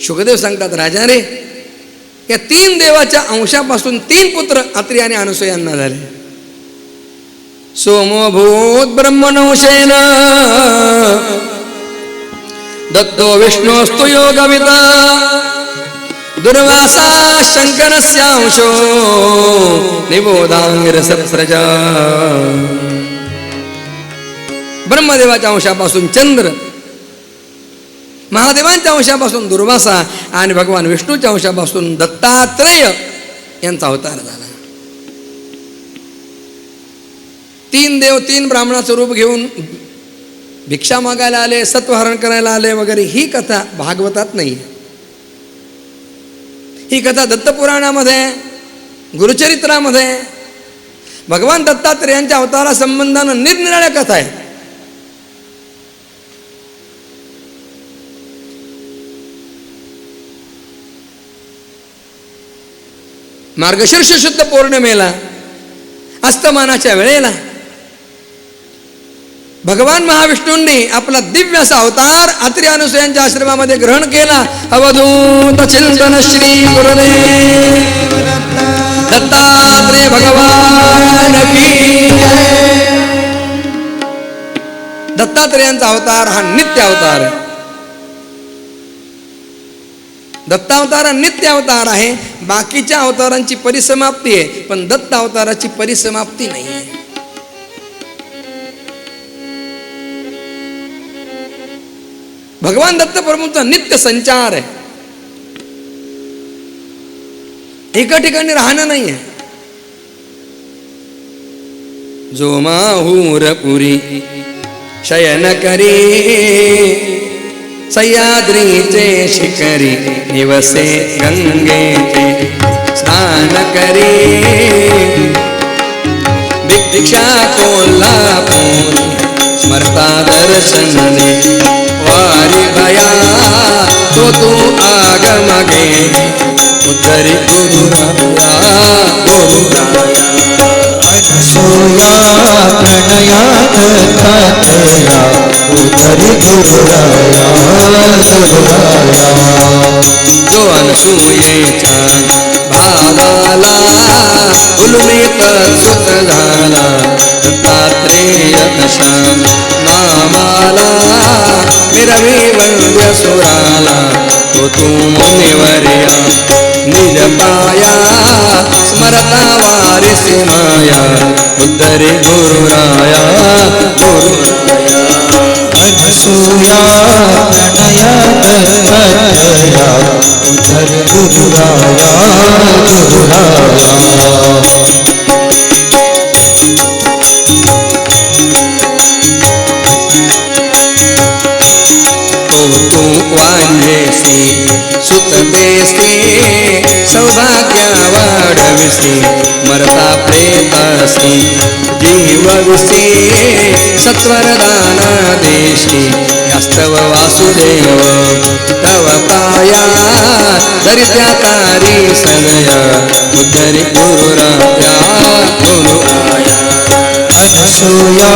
शुकदेव सांगतात, राजा रे, या 3 देवाच्या अंशापासून 3 पुत्र अत्रि आणि अनसूयांना झाले. सोमभूत ब्रह्मणोषेण दत्तो विष्णोस्तु योगविता दुर्वासा शंकरस्यांशो निबोधांगिरस प्रजा. ब्रह्मदेवाच्या अंशापासून चंद्र, महादेवांच्या अंशापासून दुर्वासा आणि भगवान विष्णूच्या अंशापासून दत्तात्रेय यांचा अवतार झाला. 3 देव 3 ब्राह्मणाचं रूप घेऊन भिक्षा मागायला आले, सत्वहरण करायला आले वगैरे, ही कथा भागवतात नाही. ही कथा दत्तपुराणामध्ये, गुरुचरित्रामध्ये भगवान दत्तात्रेयांच्या अवतारा संबंधानं निरनिराळ्या कथा आहेत. मार्गशीर्ष शुद्ध पौर्णिमेला अस्तमानाच्या वेळेला भगवान महाविष्णूंनी आपला दिव्य असा अवतार अत्रि अनसूयांच्या आश्रमामध्ये ग्रहण केला. अवधूत चिंतन श्री गुरुदेव दत्तात्रेय भगवान की जय. दत्तात्रेयांचा अवतार हा नित्य अवतार आहे. दत्तावतार हा नित्य अवतार आहे. बाकीच्या अवतारांची परिसमाप्ती आहे, पण दत्त अवताराची परिसमाप्ती नाही आहे. भगवान दत्त प्रभूंचा नित्य संचार आहे. एका ठिकाणी राहणं नाहीये. जो माहूरपुरी शयन करी सह्याद्रीचे शिखरी निवसे गंगेचे स्नान करी भिक्षा कोल्हापूर स्मरता दर्शनने वारी भया तो तू आगमगे उद्धरी गुरुराया गुरुराया. सोया प्रणया दत्तात्रेया उद्धरी गुरुराया गुरुराया. जो अनसूयेच्या भावाला उलुमित सुत झाला दत्तात्रेय शाम नामाला मिरवी वंद्य सुराला तो तू मुनिवर्या निज पाया स्मरता वारिसी माया उद्धरी गुरुराया गुरुराया. अनसूया प्रणया दत्तात्रेया उद्धरी गुरुराया गुरुराया. तू वांझेसी सुत देसी सौभाग्य वाढविसी मरता प्रेतासी जीवविसी सत्वरदान देशी यास्तव वासुदेव तव पाया दरिद्या तारी सनया उद्धरी गुरुराया गुरुराया. अनसूया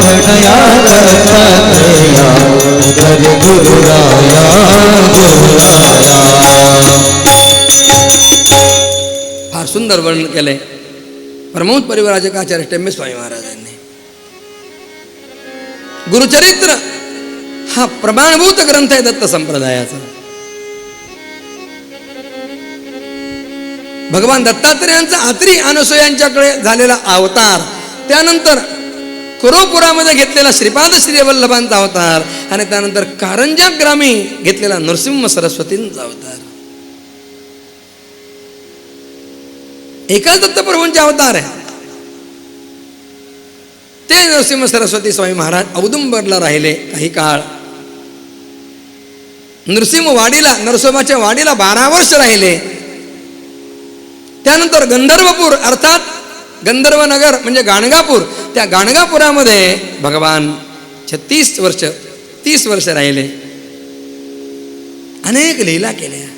प्रणया दत्तात्रेया उद्धरी गुरुराया गुरुराया. फार सुंदर वर्णन केलंय परमहंस परिव्राजकाचार्य टेंबे स्वामी महाराजांनी. गुरुचरित्र हा प्रमाणभूत ग्रंथ आहे दत्त संप्रदायाचा. भगवान दत्तात्रेयांचा अत्रि अनसूयांच्याकडे झालेला अवतार, त्यानंतर कुरुपुरामध्ये घेतलेला श्रीपाद श्रीवल्लभांचा अवतार आणि त्यानंतर कारंजा ग्रामी घेतलेला नृसिंह सरस्वतींचा अवतार, एकाच दत्तप्रभूंचे अवतार आहे. ते नरसिंह सरस्वती स्वामी महाराज औदुंबरला राहिले काही काळ. नृसिंहवाडीला नरसोबाच्या वाडीला 12 वर्ष राहिले. त्यानंतर गंधर्वपूर अर्थात गंधर्व नगर म्हणजे गाणगापूर, त्या गाणगापुरामध्ये भगवान 30 वर्ष राहिले. अनेक लीला केल्या.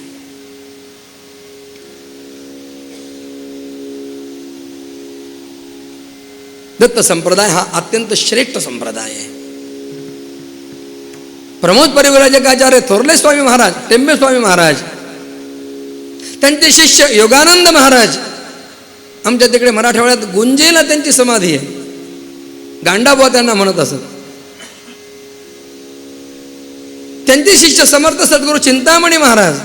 दत्त संप्रदाय हा अत्यंत श्रेष्ठ संप्रदाय आहे. प्रमोद परिव्राजकाचार्य थोरले स्वामी महाराज, टेंबे स्वामी महाराज, त्यांचे शिष्य योगानंद महाराज, आमच्या तिकडे मराठवाड्यात गुंजेला त्यांची समाधी आहे, गांडाबुवा त्यांना म्हणत असत. त्यांचे शिष्य समर्थ सद्गुरू चिंतामणी महाराज,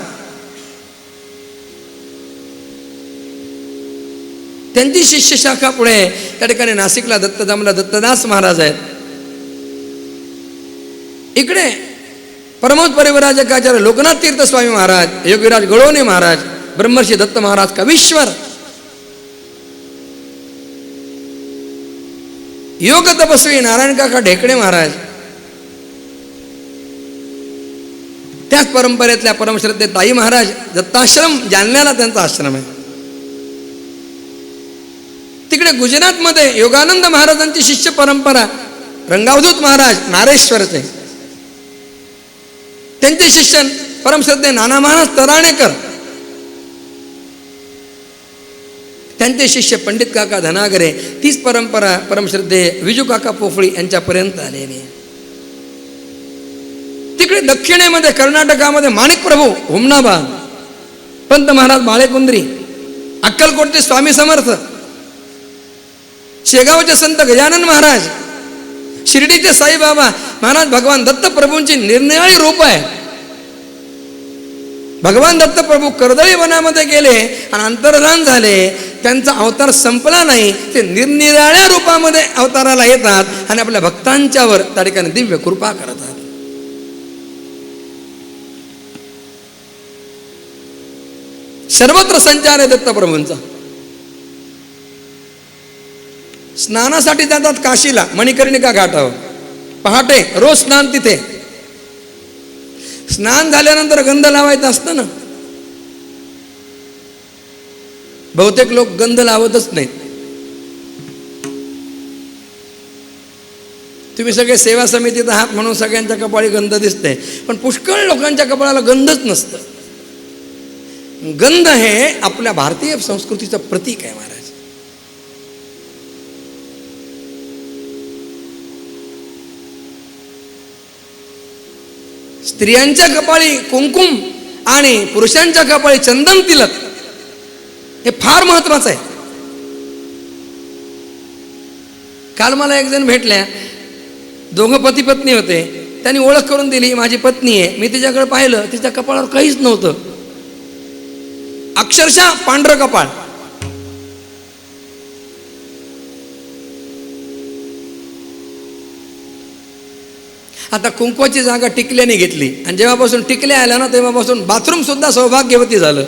त्यांची शिष्य शाखा पुढे त्या ठिकाणी नाशिकला दत्तधामला दत्तदास महाराज आहेत. इकडे प्रमोद परिव्राजकाचार्य लोकनाथ तीर्थ स्वामी महाराज, योगीराज गळोणे महाराज, ब्रह्मर्षी दत्त महाराज कवीश्वर, योग तपस्वी नारायण काका ढेकणे महाराज, त्याच परंपरेतल्या परमश्रद्धे ताई महाराज, दत्ताश्रम जालन्याला त्यांचा आश्रम आहे. तिकडे गुजरातमध्ये योगानंद महाराजांची शिष्य परंपरा रंगावधूत महाराज नारेश्वरचे, त्यांचे शिष्य परमश्रद्धे नाना महाराज तराणेकर, त्यांचे शिष्य पंडित काका धनागरे, तीच परंपरा परमश्रद्धे विजू काका पोफळी यांच्यापर्यंत आलेली आहे. तिकडे दक्षिणेमध्ये कर्नाटकामध्ये माणिक प्रभू हुमनाबाद, पंत महाराज बाळेकुंद्री, अक्कलकोटचे स्वामी समर्थ, शेगावचे संत गजानन महाराज, शिर्डीचे साईबाबा महाराज, भगवान दत्त प्रभूंची निरनिराळी रूप आहे. भगवान दत्त प्रभू कर्दळी वनामध्ये गेले आणि अंतर्धान झाले, त्यांचा अवतार संपला नाही, ते निरनिराळ्या रूपामध्ये अवताराला येतात आणि आपल्या भक्तांच्यावर त्या ठिकाणी दिव्य कृपा करतात. सर्वत्र संचार आहे दत्तप्रभूंचा. स्नानासाठी जातात काशीला, मणिकर्णिका घाटावर, पहाटे रोज स्नान तिथे. स्नान झाल्यानंतर गंध लावायचं असतं ना, बहुतेक लोक गंध लावतच नाहीत. तुम्ही सगळे सेवा समितीत आहात म्हणून सगळ्यांच्या कपाळी गंध दिसते, पण पुष्कळ लोकांच्या कपाळाला गंधच नसतं. गंध हे आपल्या भारतीय संस्कृतीचं प्रतीक आहे महाराज. स्त्रियांच्या कपाळी कुंकुम आणि पुरुषांच्या कपाळी चंदन तिलक हे फार महत्वाचं आहे. काल मला एक जण भेटल्या, दोघं पती पत्नी होते, त्यांनी ओळख करून दिली, माझी पत्नी आहे. मी तिच्याकडे पाहिलं, तिच्या कपाळावर काहीच नव्हतं, अक्षरशः पांढरं कपाळ. आता कुंकवाची जागा टिकल्याने घेतली आणि जेव्हापासून टिकल्या आल्या ना तेव्हापासून बाथरूम सुद्धा सौभाग्यवती झालं.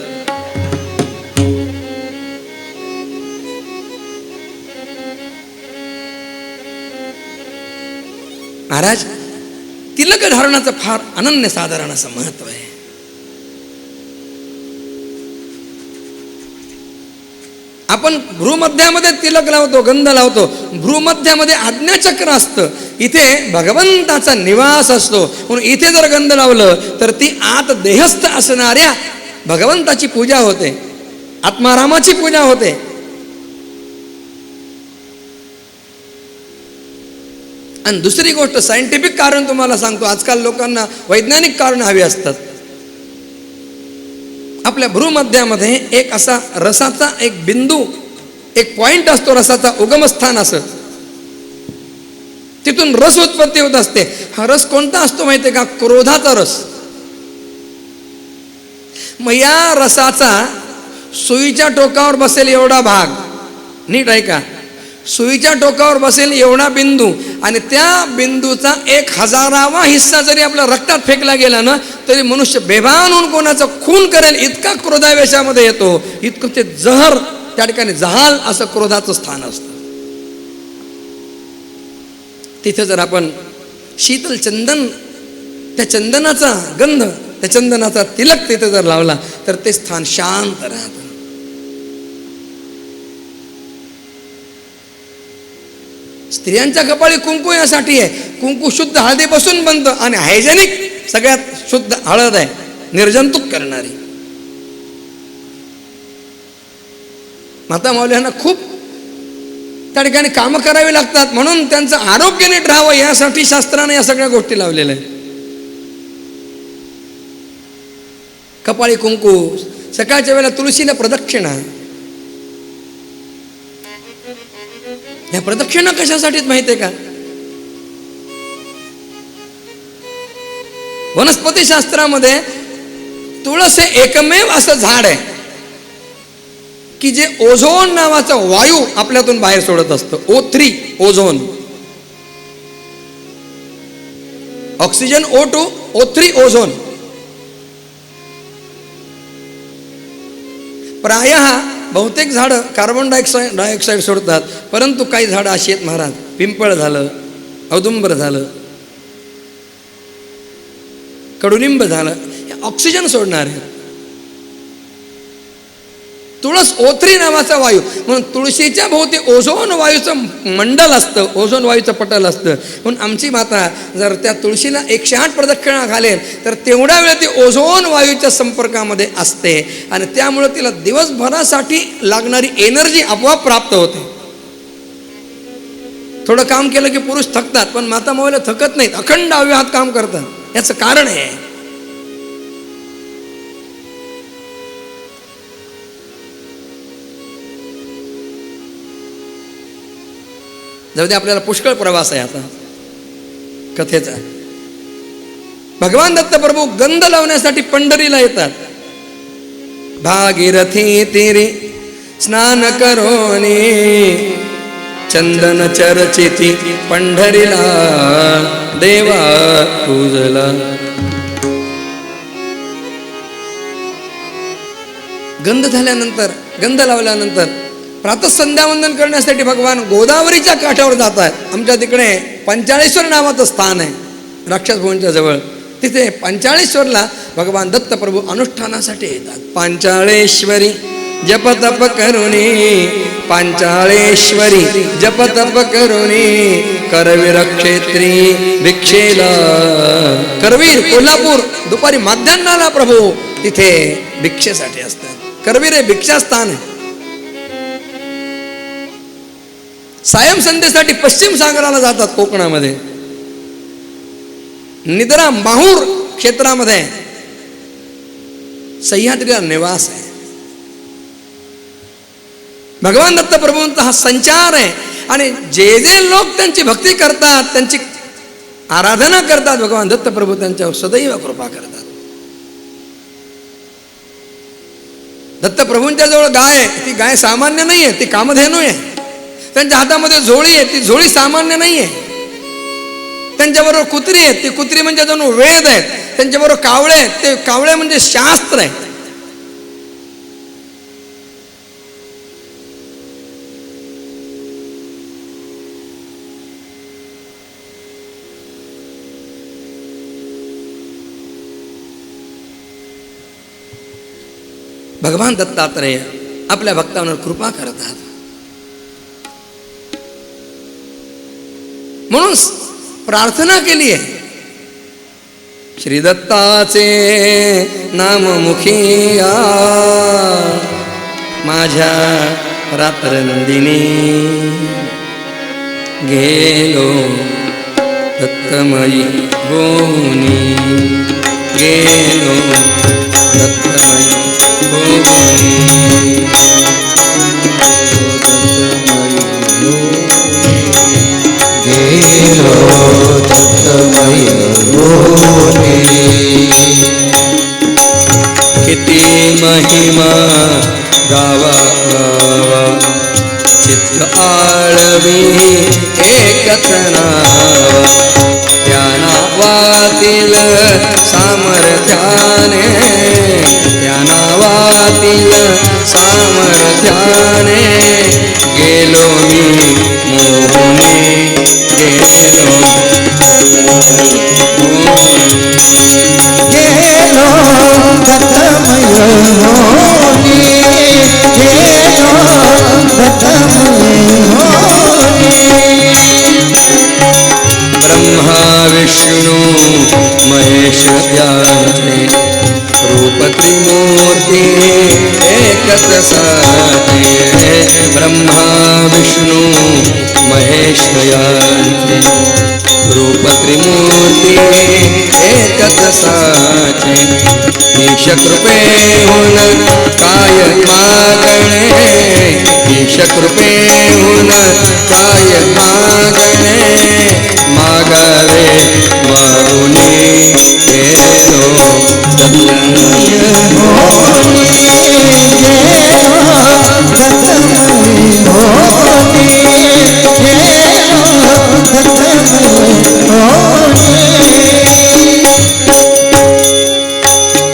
महाराज, तिलक धारणाचं फार अनन्यसाधारण असं महत्व आहे. आपण भ्रूमध्यामध्ये तिलक लावतो, गंध लावतो, भ्रूमध्यामध्ये आज्ञाचक्र असतं, इथे भगवंताचा निवास असतो. म्हणून इथे जर गंध लावलं तर ती आत देहस्थ असणाऱ्या भगवंताची पूजा होते, आत्मारामाची पूजा होते. आणि दुसरी गोष्ट, सायंटिफिक कारण तुम्हाला सांगतो, आजकाल लोकांना वैज्ञानिक कारण हवी असतात. आपल्या भ्रूमध्यामध्ये एक असा रसाचा एक बिंदू, एक पॉइंट असतो, रसाचा उगमस्थान असं, तिथून रस उत्पत्ती होत असते. हा रस कोणता असतो माहितीये का? क्रोधाचा रस. मग या रसाचा सुईच्या टोकावर बसेल एवढा भाग, नीट ऐका, सुईच्या टोकावर बसेल एवढा बिंदू, आणि त्या बिंदूचा 1000वा हिस्सा जरी आपल्या रक्तात फेकला गेला ना तरी मनुष्य बेभान होऊन कोणाचा खून करेल इतका क्रोधावेशामध्ये येतो. इतकं ते जहर त्या ठिकाणी जहाल असं क्रोधाचं स्थान असतं. तिथे जर आपण शीतल चंदन, त्या चंदनाचा गंध, त्या चंदनाचा तिलक तिथे जर लावला तर ते स्थान शांत राहतं. स्त्रियांच्या कपाळी कुंकू यासाठी आहे, कुंकू शुद्ध हळदीपासून बनतं आणि हायजेनिक सगळ्यात शुद्ध हळद आहे, निर्जंतुक करणारी. माता माऊल्यांना खूप त्या ठिकाणी कामं करावी लागतात, म्हणून त्यांचं आरोग्य नीट राहावं यासाठी शास्त्राने या सगळ्या गोष्टी लावलेल्या आहेत. कपाळी कुंकू, सकाळच्या वेळेला तुळशीला प्रदक्षिणा. या प्रदक्षिणा कशासाठी माहिती आहे का? वनस्पती शास्त्रामध्ये तुळस हे एकमेव असं झाड आहे की जे ओझोन नावाचा वायू आपल्यातून बाहेर सोडत असतं. O3 ozone, oxygen O2, O3 ozone. प्रायः बहुतेक झाडं कार्बन डायऑक्साईड सोडतात, परंतु काही झाडं अशी आहेत महाराज, पिंपळ झालं, औदुंबर झालं, कडुलिंब झालं, हे ऑक्सिजन सोडणार आहे. तुळस O3 नावाचा वायू, म्हणून तुळशीच्या भोवती ओझोन वायूचं मंडल असतं, ओझोन वायूचं पटल असतं. म्हणून आमची माता जर त्या तुळशीला 108 प्रदक्षिणा घालेल तर तेवढ्या वेळ ती ओझोन वायूच्या संपर्कामध्ये असते आणि त्यामुळे तिला दिवसभरासाठी लागणारी एनर्जी आपोआप प्राप्त होते. थोडं काम केलं की पुरुष थकतात, पण माता माऊल्या थकत नाहीत, अखंड अव्याहत काम करतात. याचं कारण आहे जाऊ दे, आपल्याला पुष्कळ प्रवास आहे आता कथेचा. भगवान दत्तप्रभू गंध लावण्यासाठी पंढरीला येतात. भागीरथी तीरी स्नान करोनी चंदन चर्चिती पंढरीला देवा पूजला. गंध झाल्यानंतर, गंध लावल्यानंतर प्रातःसंध्यावंदन करण्यासाठी भगवान गोदावरीच्या काठावर जातात. आमच्या तिकडे पंचाळेश्वर नावाचं स्थान आहे राक्षस भुवनच्या जवळ. तिथे पंचाळेश्वरला भगवान दत्तप्रभू अनुष्ठानासाठी येतात. पांचाळेश्वरी जप तप करुणी, पांचाळेश्वरी जप तप करुणी, करवीर क्षेत्री भिक्षेला. करवीर कोल्हापूर, दुपारी माध्यान्हाला प्रभू तिथे भिक्षेसाठी असतात. करवीर हे भिक्षास्थान आहे. सायं संध्येसाठी पश्चिम सागराला जातात कोकणामध्ये. निद्रा माहूर क्षेत्रामध्ये सह्याद्रीला निवास आहे. भगवान दत्त प्रभूंचा हा संचार आहे आणि जे जे लोक त्यांची भक्ती करतात, त्यांची आराधना करतात, भगवान दत्त प्रभू त्यांच्यावर सदैव कृपा करतात. दत्तप्रभूंच्या जवळ गाय आहे, ती गाय सामान्य नाही आहे, ती कामधेनू आहे. त्यांच्या हातामध्ये झोळी आहे, ती झोळी सामान्य नाही आहे. त्यांच्याबरोबर कुत्री आहे, ती कुत्री म्हणजे जणू वेद आहे. त्यांच्याबरोबर कावळे आहेत, ते कावळे म्हणजे शास्त्र आहे. भगवान दत्तात्रेय आपल्या भक्तांवर कृपा करतात. म्हणून प्रार्थना केली आहे, श्री दत्ताचे नाम मुखिया माझ्या रात्रनंदिनी, गेलो दत्तमयी भूनी, गेलो दत्तमयी भूनी. गेलो दत्तमयी भूनी. किती महिमा गावा गावा, चित्त आळवी एकच नावा, त्या नावातील सामर्थ्याने, त्या नावातील सामर्थ्याने गेलो मी मोहनी, गेलो गेलो दत्तमयी भूनी, गेलो दत्तमयी भूनी. ब्रह्मा विष्णू महेश यांचे रूप त्रिमूर्ती एकच साचे. ब्रह्मा विष्णू महेश यांचे रूप त्रिमूर्ती एकच साचे. ईश ईश कृपेहून काय मागणे ईश कृपेहून काय मागणे मागावे मागुनी गेलो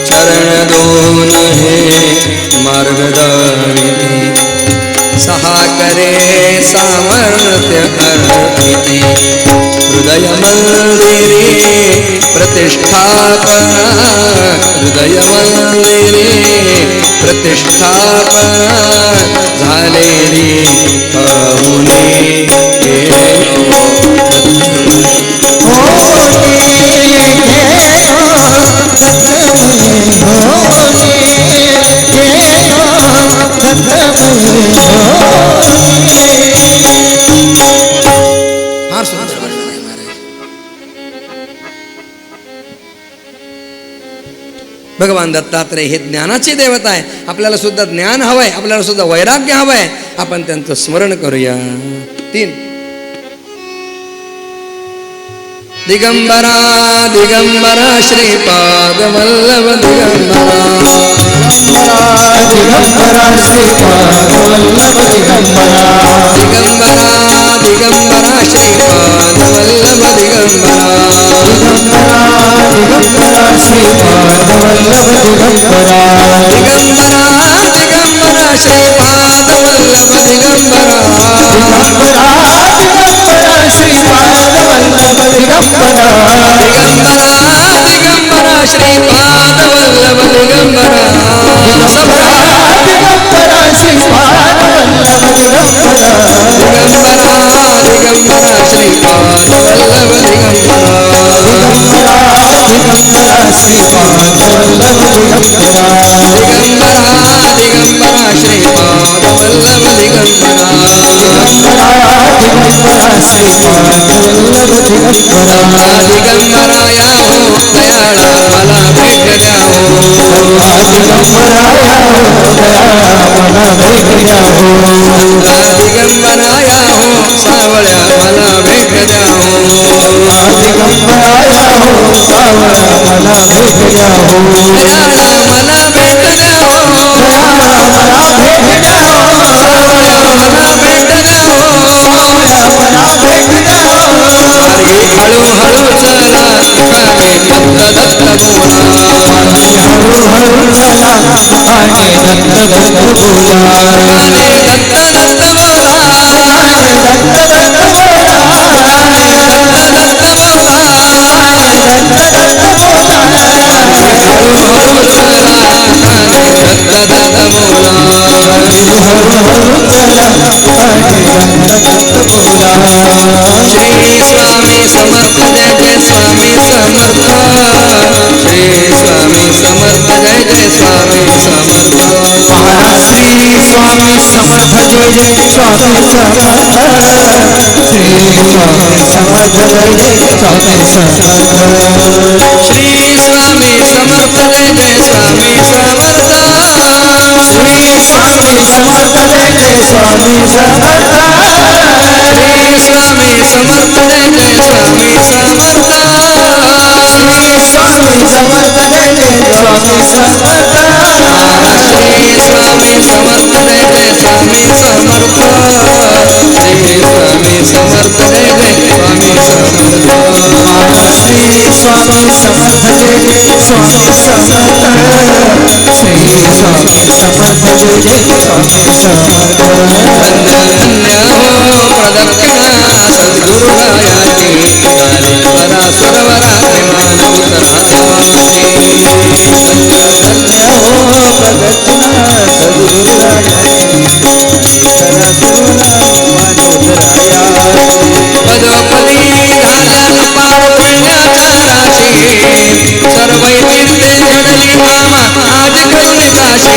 चरण दोन हे मार्गदारिणी सहा करे सामर्थ्य अर्पिते हृदय मंदिरे प्रतिष्ठापना हृदय मंदिरे प्रतिष्ठापना झालेली पाहुणे फार सुंदर वर्णन आहे महाराज. भगवान दत्तात्रय हे ज्ञानाची देवता आहे. आपल्याला सुद्धा ज्ञान हवंय, आपल्याला सुद्धा वैराग्य हवंय. आपण त्यांचं स्मरण करूया. 3 दिगंबरा दिगंबरा श्रीपाद वल्लभ दिगंबरा दिगंबरा श्रीपाद वल्लभ दिगंबरा दिगंबरा दिगंबरा श्रीपाद वल्लभ दिगंबरा दिगंबरा श्रीपाद वल्लभ दिगंबरा दिगंबरा दिगंबरा श्रीपाद वल्लभ दिगंबरा दिगंबरा श्रीपाद वल्लभ दिगंबरा दिगंबरा दिगंबरा श्रीपाद वल्लभ दिगंबरा दिगंबरा श्रीपाद वल्लभ दिगंबरा दिगंबरा दिगंबरा श्रीपाद वल्लभ दिगंबरा दिगंबरा श्रीपाद वल्लभ दिगंबरा दिगंबरा दिगंबरा श्रीपाद वल्लभ दिगंबरा दिगंबरा श्रीपाद वल्लभ दिगंबरा दिगंबराया हो दयाळा मला भेट द्या हो दिगंबराया हो दयाळा मला भेट द्या हो दिगंबराया हो सावळ्या मला भेट द्या हो दिगंबराया हो सावळा मला भेट द्या हो दयाळा मला भेट द्या हो दयाळा मला भेट द्या हो सावळ्या मला भेट द्या हो सावळ्या मला भेट द्या हो हरी हळू हळू चला काने दत्त दत्त बोला हळू हळू चला आणि दत्त दत्त बोला काने दत्त दत्त बोला दत्त दत्त बोला दत्त दत्त बोला दत्त दत्त बोला हळू हळू चला काने दत्त दत्त बोला श्री स्वामी समर्थ जय जय स्वामी समर्थ श्री स्वामी समर्थ जय जय स्वामी समर्थ श्री स्वामी समर्थ जय जय स्वामी समर्थ श्री स्वामी समर्थ जय जय स्वामी समर्थ श्री स्वामी समर्थ जय जय स्वामी समर्थ श्री स्वामी समर्थ जय जय स्वामी समर्थ श्री स्वामी समर्थ जय जय स्वामी समर्थ श्री स्वामी समर्थ जय जय स्वामी समर्थ श्री स्वामी समर्थ जय जय स्वामी समर्थ श्री स्वामी समर्थ जय जय स्वामी समर्थ श्री स्वामी समर्थ जय जय स्वामी समर्थ श्री स्वामी समर्थ जय जय स्वामी समर्थ धन्य धन्य हो प्रदक्षिणा सद्गुरुरायाची झाली परा सुरवरा विमान उतराया माझी धन्य हो प्रदक्षिणा सद्गुरुराया पदोपदी झाल्या पार पुण्याच्या राशी सर्व तीर्थे घडली मामा आज करुणी काशी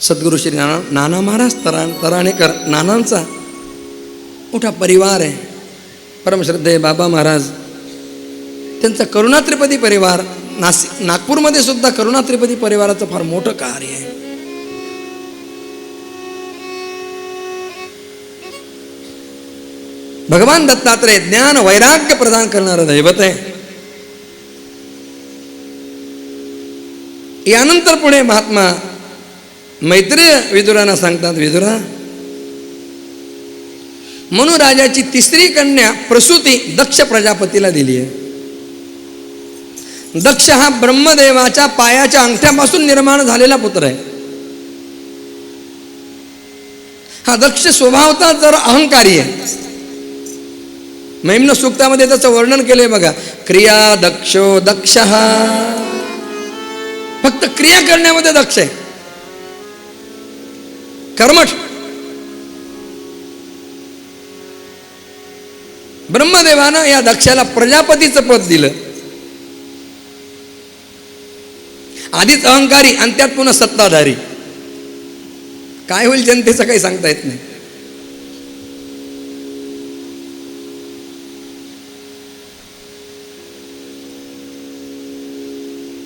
सद्गुरु श्री नाना महाराज तराणेकर नानांचा मोठा परिवार आहे. परमश्रद्धेय बाबा महाराज त्यांचा करुणा त्रिपदी परिवार नागपूरमध्ये सुद्धा करुणा त्रिपदी परिवाराचं फार मोठं कार्य आहे. भगवान दत्तात्रय ज्ञान वैराग्य प्रदान करणारं दैवत आहे. यानंतर पुढे महात्मा मैत्रेय विदुरांना सांगतात, विदुरा, मनु राजाची तिसरी कन्या प्रसूती दक्ष प्रजापतीला दिली आहे. दक्ष हा ब्रह्मदेवाच्या पायाच्या अंगठ्यापासून निर्माण झालेला पुत्र आहे. हा दक्ष स्वभावता जर अहंकारी आहे. महिम्न सूक्तामध्ये त्याचं वर्णन केलंय बघा. क्रिया दक्षो दक्ष, फक्त क्रिया करण्यामध्ये दक्ष आहे, कर्मठ. ब्रह्मदेवानं या दक्षाला प्रजापतीचं पद दिलं. आधीच अहंकारी आणि त्यात पुन्हा सत्ताधारी. काय होईल जनतेचं काही सांगता येत नाही.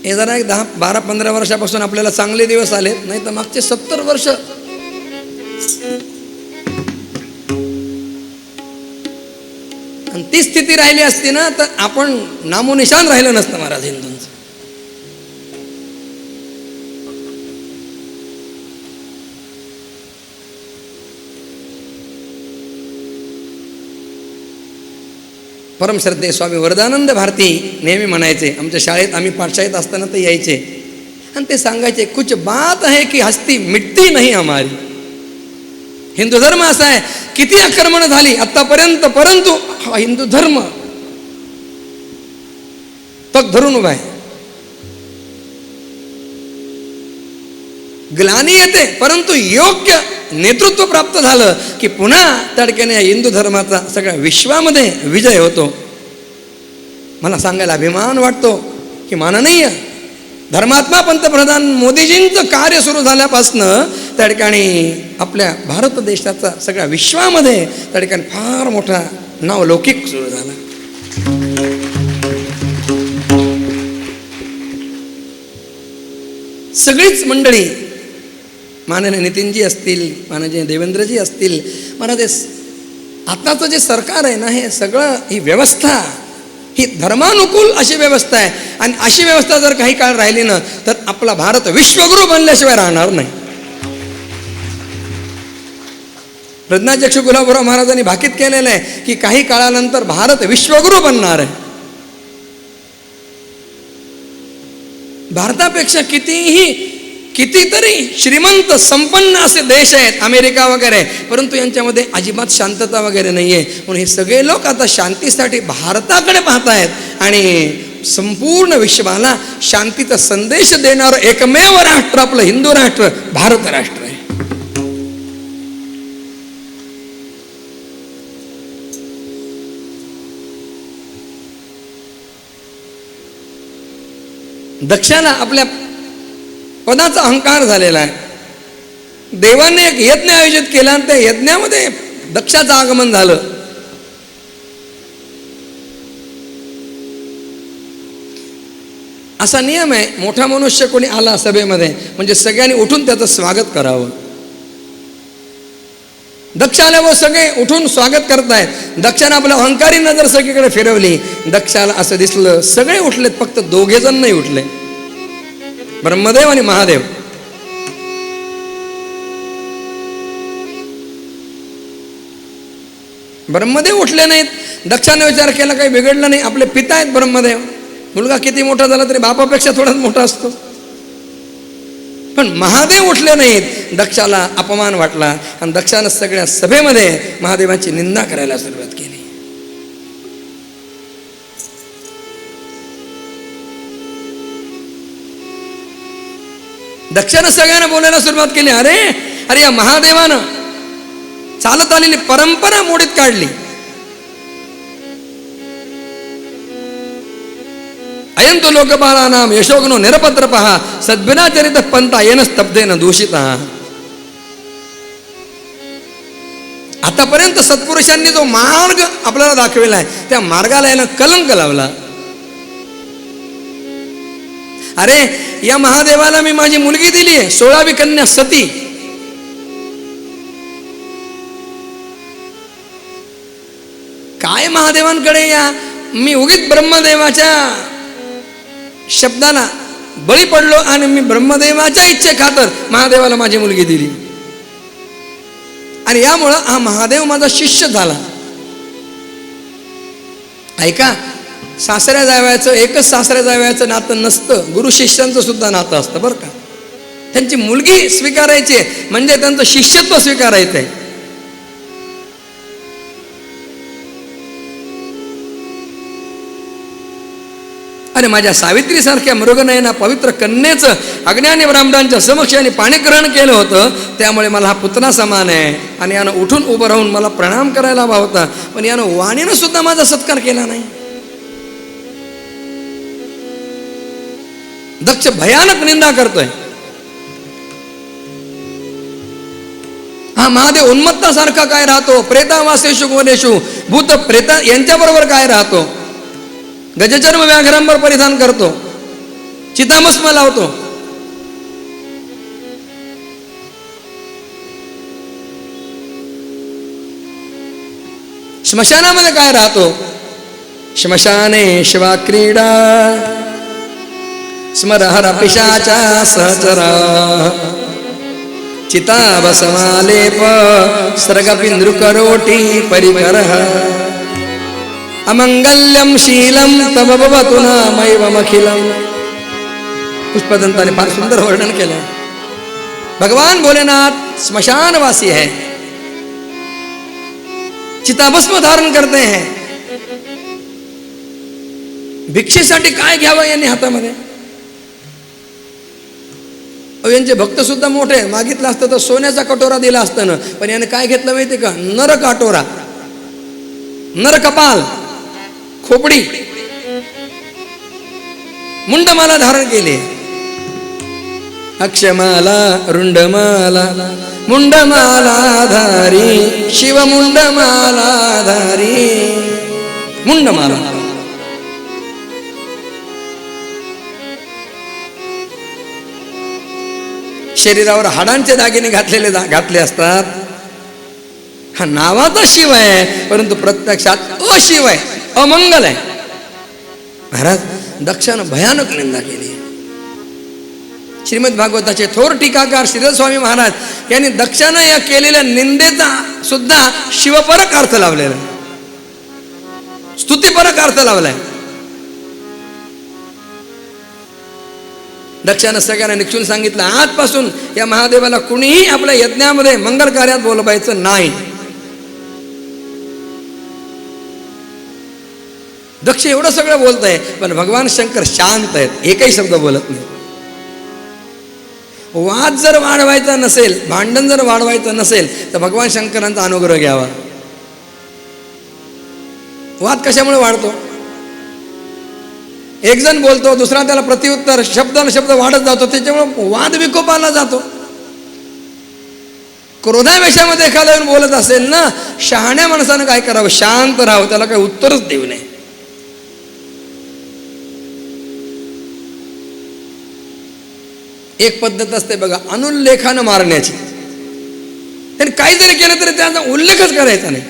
हे जरा एक 10-12-15 वर्षापासून आपल्याला चांगले दिवस आले, नाही तर मागचे 70 वर्ष आणि ती स्थिती राहिली असती ना, तर आपण नामोनिशान राहिलं नसतं महाराज हिंदूंचं. परमश्रद्धेय स्वामी वरदानंद भारती नेहमी म्हणायचे, आमच्या शाळेत आम्ही पाठशाळेत असताना ते यायचे आणि ते सांगायचे, कुछ बात है की हस्ती मिटती नाही हमारी. हिंदू धर्म असा आहे, किती आक्रमण झाली आतापर्यंत, परंतु हा हिंदू धर्म तग धरून उभा आहे. ग्लानी येते, परंतु योग्य नेतृत्व प्राप्त झालं की पुन्हा तडक्याने हिंदू धर्माचा सगळ्या विश्वामध्ये विजय होतो. मला सांगायला अभिमान वाटतो की माननीय धर्मात्मा पंतप्रधान मोदीजींचं कार्य सुरू झाल्यापासनं त्या ठिकाणी आपल्या भारत देशाचा सगळ्या विश्वामध्ये त्या ठिकाणी फार मोठा नावलौकिक सुरू झाला. सगळीच मंडळी, माननीय नितीनजी असतील, माननीय देवेंद्रजी असतील, मला ते आताचं जे सरकार आहे ना, हे सगळं ही व्यवस्था ही धर्मानुकूल अशी व्यवस्था आहे. आणि अशी व्यवस्था जर काही काळ राहिली ना, तर आपला भारत विश्वगुरू बनल्याशिवाय राहणार नाही. प्रज्ञाचक्षु गुलाबराव महाराजांनी भाकीत केलेलं आहे की काही काळानंतर भारत विश्वगुरू बनणार आहे. भारतापेक्षा कितीतरी श्रीमंत संपन्न असे देश आहेत, अमेरिका वगैरे, परंतु यांच्यामध्ये अजिबात शांतता वगैरे नाही आहे. म्हणून हे सगळे लोक आता शांतीसाठी भारताकडे पाहत आहेत आणि संपूर्ण विश्वाला शांतीचा संदेश देणारं एकमेव राष्ट्र आपलं हिंदू राष्ट्र भारत राष्ट्र आहे. दक्षाला आपल्या पदाचा अहंकार झालेला आहे. देवाने एक यज्ञ आयोजित केला आणि त्या यज्ञामध्ये दक्षाचं आगमन झालं. असा नियम आहे, मोठा मनुष्य कोणी आला सभेमध्ये म्हणजे सगळ्यांनी उठून त्याचं स्वागत करावं. दक्ष आल्यावर सगळे उठून स्वागत करतायत. दक्षाने आपलं अहंकारी नजर सगळीकडे फिरवली. दक्षाला असं दिसलं सगळे उठलेत, फक्त 2 जण नाही उठले, ब्रह्मदेव आणि महादेव. ब्रह्मदेव उठले नाहीत. दक्षाने विचार केला काही बिघडलं नाही, आपले पिता आहेत ब्रह्मदेव, मुलगा किती मोठा झाला तरी बापापेक्षा थोडाच मोठा असतो. पण महादेव उठले नाहीत. दक्षाला अपमान वाटला आणि दक्षानं सगळ्या सभेमध्ये महादेवांची निंदा करायला सुरुवात केली. दक्षानं सगळ्यांना बोलायला सुरुवात केली, अरे अरे या महादेवानं चालत आलेली परंपरा मोडीत काढली. अयंतो लोकपालानाम यशोग्नो निरपत्र पहा सद्विनाचरित पंथा येन स्तब्धेन दूषित. आतापर्यंत सत्पुरुषांनी जो मार्ग आपल्याला दाखविला आहे त्या मार्गाला यानं कलंक लावला. अरे या महादेवाला मी माझी मुलगी दिली, 16वी कन्या सती. काय महादेवांकडे या, मी उगीच ब्रह्मदेवाच्या शब्दाला बळी पडलो आणि मी ब्रह्मदेवाच्या इच्छे खातर महादेवाला माझी मुलगी दिली आणि यामुळं हा महादेव माझा शिष्य झाला. ऐका, सासऱ्या जावयाचं एकच सासऱ्या जावयाचं नातं नसतं, गुरु शिष्यांचं सुद्धा नातं असतं बरं का. त्यांची मुलगी स्वीकारायची म्हणजे त्यांचं शिष्यत्व स्वीकारायचं आहे. आणि माझ्या सावित्रीसारख्या मृगनयना पवित्र कन्येचं अज्ञानी ब्राह्मणांच्या समक्ष यांनी पाणीग्रहण केलं होतं, त्यामुळे मला हा पुतना समान आहे आणि यानं उठून उभं राहून मला प्रणाम करायला हवा होता, पण यानं वाणीनं सुद्धा माझा सत्कार केला नाही. दक्ष भयानक निंदा करतोय. हा महादेव उन्मत्तासारखा काय राहतो, प्रेतावासेषु गोनेषु भूत प्रेत यांच्याबरोबर काय राहतो, गजचर्म व्याघ्रांबर परिधान करतो, चिताभस्म लावतो. स्मशानामध्ये काय राहतो, श्मशाने शिवा क्रीडा स्मरहर पिशाचा सहचरा चिताभस्मालेप सर्गपिंद्रुकरोटी परिकरः अमंगल्यम शीलम तव भवतु नामैवमखिलम. पुष्पदंताने फार सुंदर वर्णन केलं. भगवान भोलेनाथ स्मशानवासी है, चिताभस्म धारण करते हैं. भिक्षेसाठी काय घ्यावं यांनी हातामध्ये. यांचे भक्त सुद्धा मोठे, मागितलं असतं तर सोन्याचा कटोरा दिला असतं ना, पण याने काय घेतलं माहिती का, नर काटोरा, नर कपाल, खोपडी, मुंडमाला धारण केली. अक्षमाला रुंडमाला मुंडमाला धारी शिव मुंडमाला धारी. मुंडमाला शरीरावर हाडांचे दागिने घातले असतात. हा नावाचा शिव आहे परंतु प्रत्यक्षात अशिव आहे, अमंगल आहे. महाराज दक्षानं भयानक निंदा केली. श्रीमद भागवताचे थोर टीकाकार श्रीधर स्वामी महाराज यांनी दक्षानं या केलेल्या निंदेचा सुद्धा शिवपरक अर्थ लावलेला, स्तुतीपरक अर्थ लावलाय. दक्षानं सगळ्यांना निक्षून सांगितलं, आजपासून या महादेवाला कुणीही आपल्या यज्ञामध्ये मंगल कार्यात बोलवायचं नाही. दक्ष एवढं सगळं बोलत आहे पण भगवान शंकर शांत आहेत, एकही शब्द बोलत नाही. वाद जर वाढवायचा नसेल, भांडण जर वाढवायचं नसेल तर भगवान शंकरांचा अनुग्रह घ्यावा. वाद कशामुळे वाढतो, एक जण बोलतो दुसरा त्याला प्रत्युत्तर, शब्दान शब्द वाढत जातो, त्याच्यामुळे वाद विकोपाला जातो. क्रोधावेशामध्ये एखादा येऊन बोलत असेल ना, शहाण्या माणसानं काय करावं, शांत राहावं, त्याला काही उत्तरच देऊ नये. एक पद्धत असते बघा अनुल्लेखानं मारण्याची. आणि काही जरी केलं तरी त्याचा उल्लेखच करायचा नाही.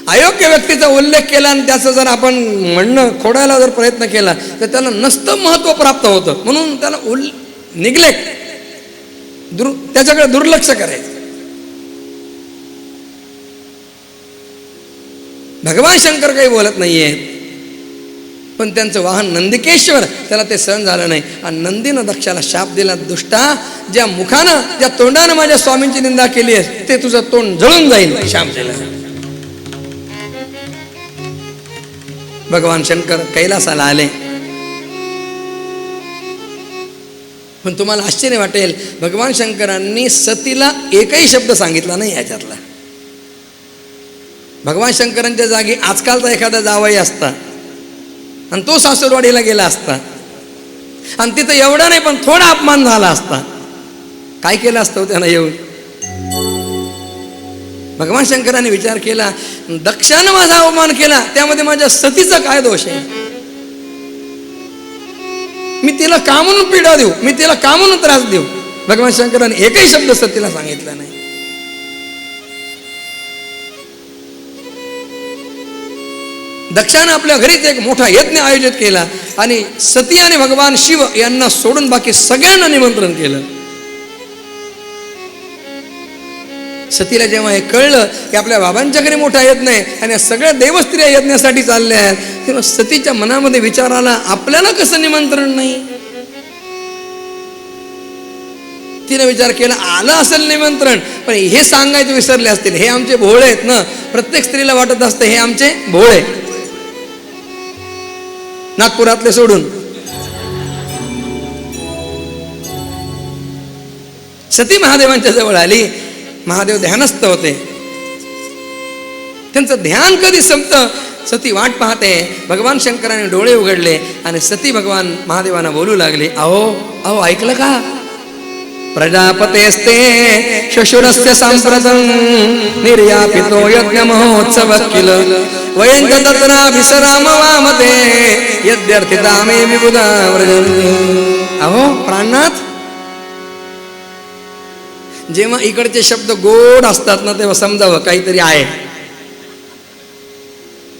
अयोग्य व्यक्तीचा उल्लेख केला आणि त्याचं जर आपण म्हणणं खोडायला जर प्रयत्न केला तर त्याला नसतं महत्व प्राप्त होतं. म्हणून त्याला निग्लेक्ट, त्याच्याकडे दुर्लक्ष करायचं. भगवान शंकर काही बोलत नाहीये, पण त्यांचं वाहन नंदिकेश्वर, त्याला ते सहन झालं नाही आणि नंदीनं दक्षाला शाप दिला, दुष्टा, ज्या मुखानं ज्या तोंडानं माझ्या स्वामींची निंदा केली आहे ते तुझं तोंड जळून जाईल, शाप दिला. भगवान शंकर कैलासाला आले. पण तुम्हाला आश्चर्य वाटेल, भगवान शंकरांनी सतीला एकही शब्द सांगितला नाही याच्यातला. भगवान शंकरांच्या जागी आजकालचा एखादा जावई असता आणि तो सासूरवाडीला गेला असता आणि तिथं एवढा नाही पण थोडा अपमान झाला असता, काय केलं असतं त्यानं येऊन? भगवान शंकरांनी विचार केला, दक्षानं माझा अवमान केला, त्यामध्ये माझ्या सतीचा काय दोष आहे? मी तिला का म्हणून पीडा देऊ, मी तिला का म्हणून त्रास देऊ? भगवान शंकरांनी एकही शब्द सतीला सांगितला नाही. दक्षानं आपल्या घरीच एक मोठा यज्ञ आयोजित केला आणि सती आणि भगवान शिव यांना सोडून बाकी सगळ्यांना निमंत्रण केलं. सतीला जेव्हा हे कळलं की आपल्या बाबांच्या घरी मोठा यज्ञ आहे आणि या सगळ्या देवस्थिर्या यज्ञासाठी चालल्या आहेत, तेव्हा सतीच्या मनामध्ये विचार आला, आपल्याला कसं निमंत्रण नाही? तिने विचार केला, आलं असेल निमंत्रण, पण हे सांगायचं विसरले असतील, हे आमचे भोळे आहेत ना. प्रत्येक स्त्रीला वाटत असतं हे आमचे भोळे, नागपुरातले सोडून. सती महादेवांच्या जवळ आली. महादेव ध्यानस्थ होते. त्यांचं ध्यान कधी संपतं, सती वाट पाहते. भगवान शंकराने डोळे उघडले आणि सती भगवान महादेवांना बोलू लागले, अहो अहो ऐकलं का? प्रजापतेस्ते शशुरस्य सांप्रतं निर्यापितो यज्ञ महोत्सव किल वयं तत्राभिसराम वामते यद्यर्थिता मे विबुधा व्रजन्ति. अहो प्राणनाथ, जेव्हा इकडचे शब्द गोड असतात ना तेव्हा समजावं काहीतरी आहे.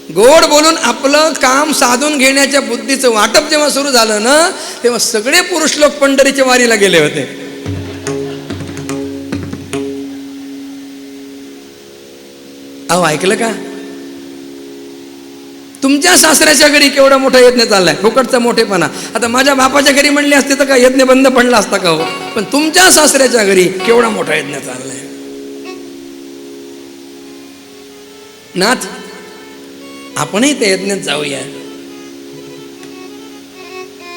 गोड बोलून आपलं काम साधून घेण्याच्या बुद्धीचं वाटप जेव्हा सुरू झालं ना तेव्हा सगळे पुरुष लोक पंढरीच्या वारीला गेले होते. अहो ऐकलं का? तुमच्या सासऱ्याच्या घरी केवढा मोठा यज्ञ चाललाय, फुकटचा मोठेपणा. आता माझ्या बापाच्या घरी म्हणले असते तर का यज्ञ बंद पडला असता का हो? पण तुमच्या सासऱ्याच्या घरी केवढा मोठा यज्ञ चाललाय. नाथ, आपणही त्या यज्ञात जाऊया.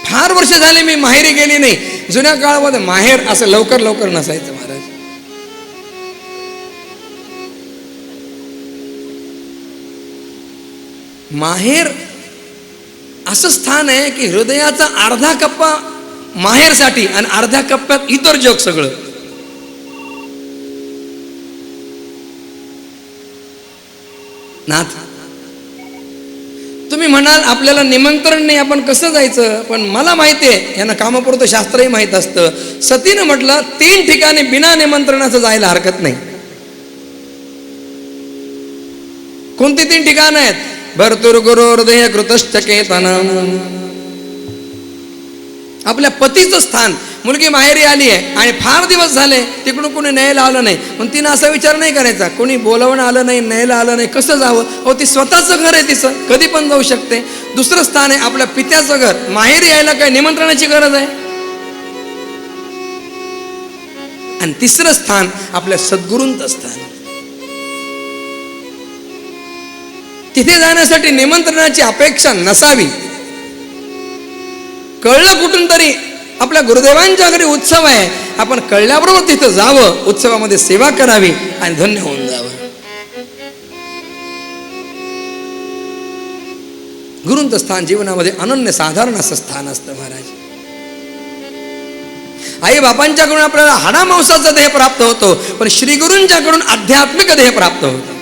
फार वर्ष झाले मी माहेरी गेली नाही. जुन्या काळामध्ये माहेर असं लवकर लवकर नसायचं महाराज. माहेर असं स्थान आहे की हृदयाचा अर्धा कप्पा माहेरसाठी आणि अर्ध्या कप्प्यात इतर जग सगळं. नाथ, तुम्ही म्हणाल आपल्याला निमंत्रण नाही, आपण कसं जायचं? पण मला माहिती आहे, यांना कामापुरतं शास्त्रही माहीत असतं. सतीनं म्हटलं 3 ठिकाणी बिना निमंत्रणाचं जायला हरकत नाही. कोणती 3 ठिकाण आहेत? भर्तुर्गुरो हृदय कृतश्चकेतनम, आपल्या पतीचं स्थान. मुलगी माहेरी आली आहे आणि फार दिवस झाले तिकडून कोणी न्यायला आलं नाही, पण तिनं असा विचार नाही करायचा कोणी बोलवणं आलं नाही, न्यायला आलं नाही, कसं जावं? हो, ती स्वतःचं घर आहे, तिचं कधी पण जाऊ शकते. दुसरं स्थान आहे आपल्या पित्याचं घर. माहेरी यायला काय निमंत्रणाची गरज आहे? आणि तिसरं स्थान आपल्या सद्गुरूंचं स्थान. तिथे जाण्यासाठी निमंत्रणाची अपेक्षा नसावी. कळलं कुठून तरी आपल्या गुरुदेवांच्या घरी उत्सव आहे, आपण कळल्याबरोबर तिथं जावं, उत्सवामध्ये सेवा करावी आणि धन्य होऊन जावं. गुरूंचं स्थान जीवनामध्ये अनन्य साधारण असं स्थान असतं महाराज. आई बापांच्याकडून आपल्याला हाडामांसाचा देह प्राप्त होतो, पण श्री गुरूंच्याकडून आध्यात्मिक देह प्राप्त होतो.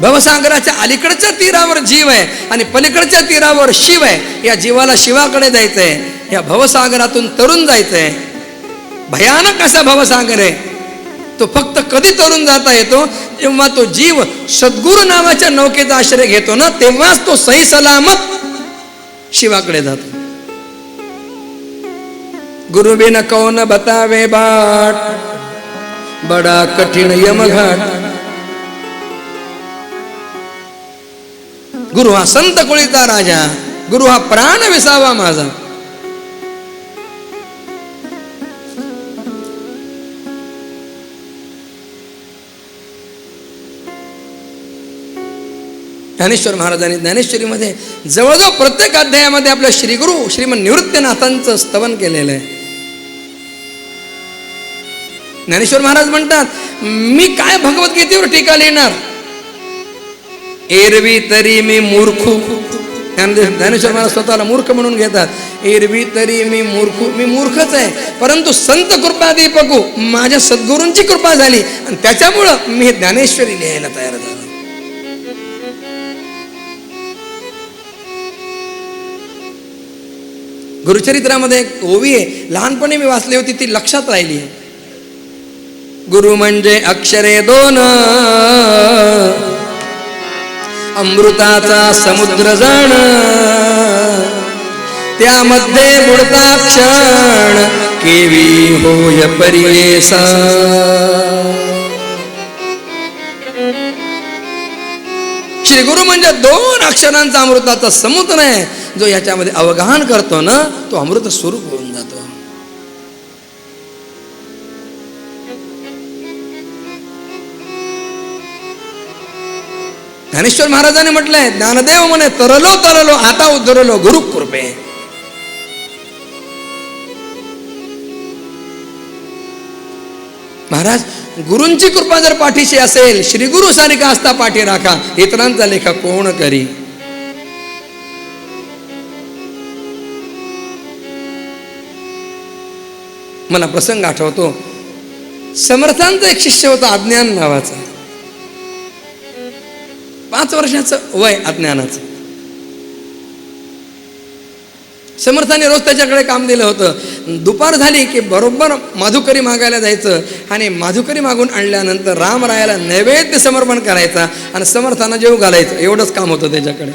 भवसागराच्या अलीकडच्या तीरावर जीव आहे आणि पलीकडच्या तीरावर शिव आहे. या जीवाला शिवाकडे जायचंय, या भवसागरातून तरुण जायचंय. भयानक असा भवसागर आहे. तो फक्त कधी तरुण जाता येतो जेव्हा तो जीव सद्गुरु नावाच्या नौकेचा आश्रय घेतो ना, तेव्हाच तो सही सलामत शिवाकडे जातो. गुरु बिन कौन बतावे बाट, बडा कठीण यमघाट. गुरु हा संत कुळीचा राजा, गुरु हा प्राण विसावा माझा. ज्ञानेश्वर महाराजांनी ज्ञानेश्वरीमध्ये जवळजवळ प्रत्येक अध्यायामध्ये आपल्या श्रीगुरु श्रीमन निवृत्तीनाथांचं स्तवन केलेलं आहे. ज्ञानेश्वर महाराज म्हणतात, मी काय भगवद्गीतेवर टीका लिहिणार, एरवी तरी मी मूर्खू. ज्ञानेश्वर महाराज स्वतःला मूर्ख म्हणून घेतात. एरवी तरी मी मूर्खच आहे, परंतु संत कृपादीपकू माझ्या सद्गुरूंची कृपा झाली आणि त्याच्यामुळं मी ज्ञानेश्वरी लिहायला तयार झालो. गुरुचरित्रामध्ये एक ओवी आहे, लहानपणी मी वाचली होती, ती लक्षात राहिली. गुरु म्हणजे अक्षरे दोन, अमृताचा समुद्र जाण, त्यामध्ये बुडता क्षण, केवी होय परियेसा. श्री गुरु म्हणजे दोन अक्षरांचा अमृताचा समुद्र आहे. जो याच्यामध्ये अवगाहन करतो ना, तो अमृत स्वरूप होऊन जातो. ज्ञानेश्वर महाराजांनी म्हटलंय, ज्ञानदेव म्हणे तरलो तरलो आता उद्धरलो गुरु कृपे. महाराज, गुरूंची कृपा जर पाठीशी असेल, श्री गुरु सारिका असता पाठी राखा, इतरांचा लेखा कोण करी. मला प्रसंग आठवतो, समर्थांचा एक शिष्य होता अज्ञान नावाचा. 5 वर्षाचं वय अज्ञानाचं. समर्थाने रोज त्याच्याकडे काम दिलं होतं. दुपार झाली की बरोबर माधुकरी मागायला जायचं आणि माधुकरी मागून आणल्यानंतर रामरायाला नैवेद्य समर्पण करायचा आणि समर्थांना जेव घालायचं. एवढंच काम होतं त्याच्याकडे.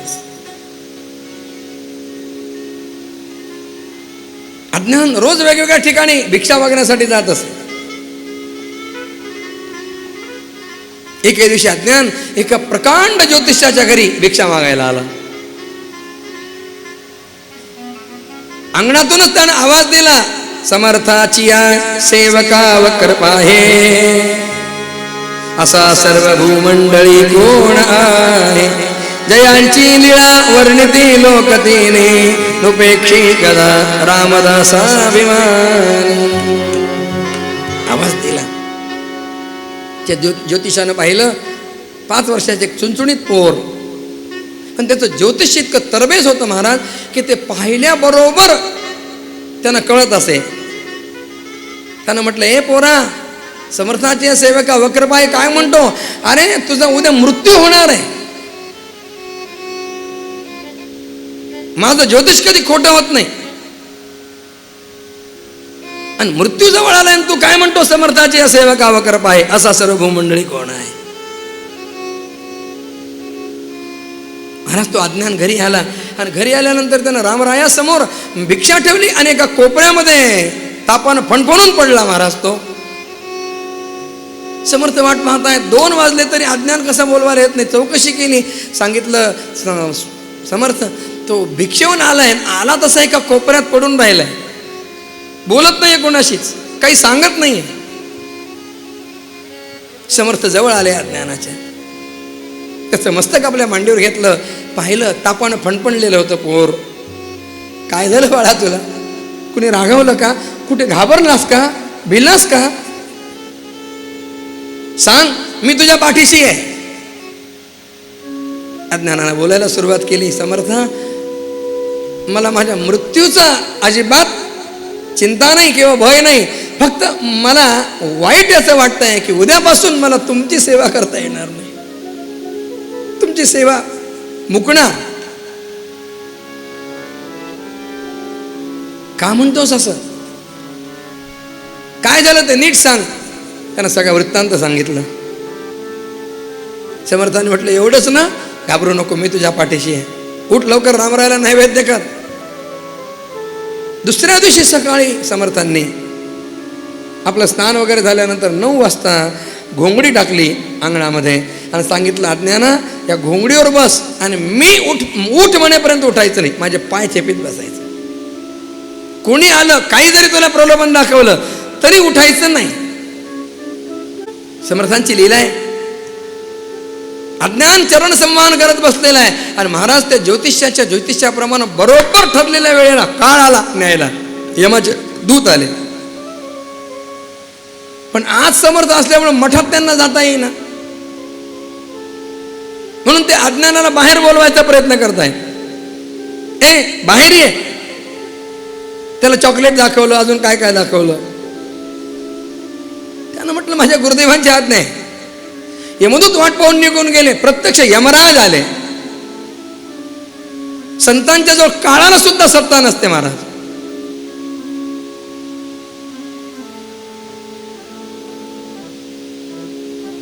अज्ञान रोज वेगवेगळ्या ठिकाणी भिक्षा मागण्यासाठी जात असत. एके दिवशी अज्ञान एका प्रकांड ज्योतिषाच्या घरी भिक्षा मागायला आला. अंगणातूनच त्यानं आवाज दिला, समर्थाची सेवका कृपा आहे, असा सर्व भूमंडळी कोण आहे, जयांची लीळा वर्णिती लोकतीने, नुपेक्षी कदा रामदासाभिमानी. आवाज दिला. त्या ज्योतिषानं पाहिलं, 5 वर्षाचे चुणचुणीत पोर, पण त्याचं ज्योतिष इतकं तरबेज होतं महाराज की ते पाहिल्याबरोबर त्यांना कळत असे. त्यानं म्हटलं, ए पोरा, समर्थाची सेवका वक्रपाय काय म्हणतो, अरे तुझा उद्या मृत्यू होणार आहे. माझं ज्योतिष कधी खोटं होत नाही आणि मृत्यू जवळ आलाय आणि तू काय म्हणतो, समर्थाची सेवका वक्रपाय, असा सर्व भूमंडळी कोण आहे. महाराज, तो अज्ञान घरी आला आणि घरी आल्यानंतर त्यानं रामरायासमोर भिक्षा ठेवली आणि एका कोपऱ्यामध्ये तापानं फणफणून पडला. महाराज, तो समर्थ वाट पाहताय. 2 वाजले तरी अज्ञान कसा बोलवायला येत नाही. चौकशी केली, सांगितलं, समर्थ तो भिक्षेहून आलाय, आला तसा एका कोपऱ्यात पडून राहिलाय, बोलत नाहीये कोणाशीच, काही सांगत नाहीये. समर्थ जवळ आले अज्ञानाच्या. त्याचं मस्तक आपल्या मांडीवर घेतलं, पाहिलं, तापानं फणफणलेलं होतं पोर. काय झालं बाळा तुला, कुणी रागवलं का, कुठे घाबरलास का, भिलास का, सांग, मी तुझ्या पाठीशी आहे. अज्ञानानं बोलायला सुरुवात केली, समर्था, मला माझ्या मृत्यूचा अजिबात चिंता नाही किंवा भय नाही, फक्त मला वाईट असं वाटतंय की उद्यापासून मला तुमची सेवा करता येणार नाही. तुमची सेवा मुकणार. का म्हणतोस असं? काय झालं ते नीट सांग. त्यांना सगळा वृत्तांत सांगितलं. समर्थाने म्हटलं एवढंच ना, घाबरू नको, मी तुझ्या पाठीशी आहे. उठ लवकर, रामरायाला नैवेद्य कर. दुसऱ्या दिवशी सकाळी समर्थांनी आपलं स्नान वगैरे झाल्यानंतर 9 वाजता घोंगडी टाकली अंगणामध्ये आणि सांगितलं, अज्ञाना या घोंगडीवर बस आणि मी उठ म्हणेपर्यंत उठायचं नाही, माझे पाय चेपीत बसायचं. कोणी आलं, काही जरी तुला प्रलोभन दाखवलं तरी उठायचं नाही. समर्थांची लीला आहे. अज्ञान चरण सम्मान करत बसलेला आहे आणि महाराज त्या ज्योतिष्याप्रमाणे बरोबर ठरलेल्या वेळेला काळ आला न्यायला, यमाचे दूत आले. पण आज समर्थ असल्यामुळे मठात त्यांना जाता येईना, म्हणून ते अज्ञानाला बाहेर बोलवायचा प्रयत्न करतायत. ए बाहेर ये. त्याला चॉकलेट दाखवलं, अजून काय काय दाखवलं. त्यानं म्हटलं माझ्या गुरुदेवांची आज्ञा आहे. यमदूत वाट पाहून निघून गेले. प्रत्यक्ष यमराज आले. संतांच्या जवळ काळाला सुद्धा सत्ता नसते महाराज.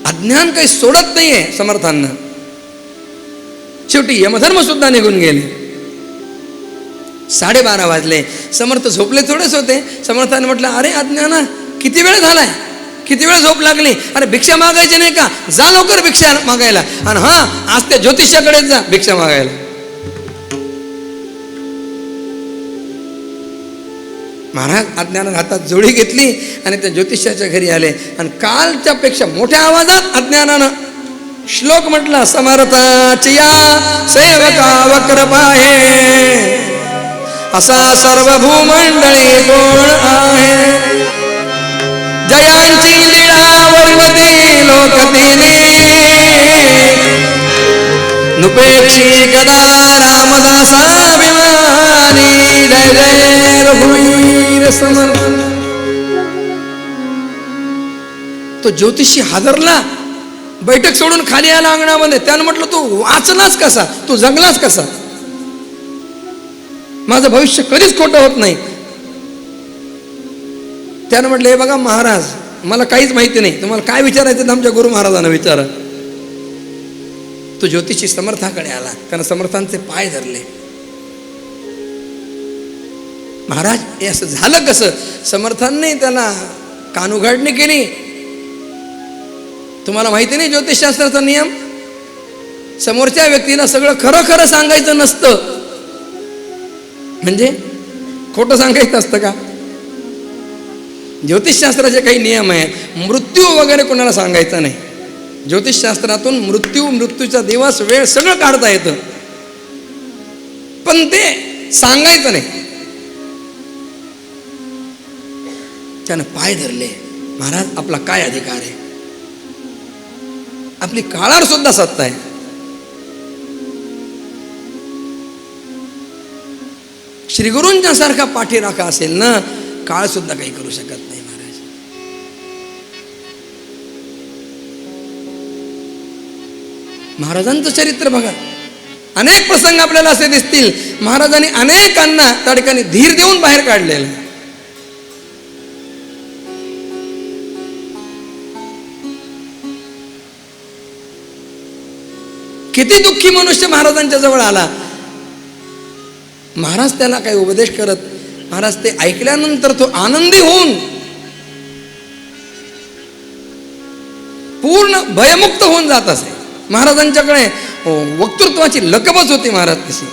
अज्ञान काही सोडत नाहीये समर्थांना. शेवटी यमधर्म सुद्धा निघून गेले. 12:30 वाजले. समर्थ झोपले थोडेच होते. समर्थाने म्हटलं, अरे अज्ञाना किती वेळ झालाय, किती वेळ झोप लागली. अरे भिक्षा मागायची नाही का? जा लवकर भिक्षा मागायला. आणि आज त्या ज्योतिषाकडे जा भिक्षा मागायला. महाराज अज्ञानाने हातात जोडी घेतली आणि त्या ज्योतिषाच्या घरी आले आणि कालच्या पेक्षा मोठ्या आवाजात अज्ञानानं श्लोक म्हटला, समर्थाची या सेवका वक्र पाहे, असा सर्व भूमंडळी कोण आहे. जयांची लीळा वर्णती लोकतीने, नुपेक्षी कदा रामदासाभिमानी. जय जय रघुवीर समर्थ. तो ज्योतिषी हादरला. बैठक सोडून खाली आला अंगणामध्ये. त्यानं म्हटलं, तू वाचलाच कसा, तू जगलाच कसा? माझं भविष्य कधीच खोटं होत नाही. त्यानं म्हटलं, हे बघा महाराज, मला काहीच माहिती नाही, तुम्हाला काय विचारायचं तर आमच्या गुरु महाराजांना विचारा. तो ज्योतिषी समर्थाकडे आला. त्यानं समर्थांचे पाय धरले. महाराज हे असं झालं कसं? समर्थांनी त्याला कानउघाडणी केली. तुम्हाला माहिती नाही ज्योतिषशास्त्राचा नियम? समोरच्या व्यक्तीला सगळं खरं खरं सांगायचं नसतं. म्हणजे खोटं सांगायचं असतं का? ज्योतिषशास्त्राचे काही नियम आहेत. मृत्यू वगैरे कोणाला सांगायचं नाही. ज्योतिषशास्त्रातून मृत्यूचा दिवस वेळ सगळं काढता येतं, पण ते सांगायचं नाही. त्यानं पाय धरले. महाराज आपला काय अधिकार आहे? आपली काळावर सुद्धा सत्ता आहे. श्रीगुरूंच्या सारखा पाठीराखा असेल ना, काळ सुद्धा काही करू शकत नाही महाराज. महाराजांचं चरित्र बघा. अनेक प्रसंग आपल्याला असे दिसतील. महाराजांनी अनेकांना त्या ठिकाणी धीर देऊन बाहेर काढलेलं. किती दुःखी मनुष्य महाराजांच्या जवळ आला. महाराज त्याला काही उपदेश करत. महाराज ते ऐकल्यानंतर तो आनंदी होऊन पूर्ण भयमुक्त होऊन जात असे. महाराजांच्याकडे वक्तृत्वाची लकबच होती महाराज तशी.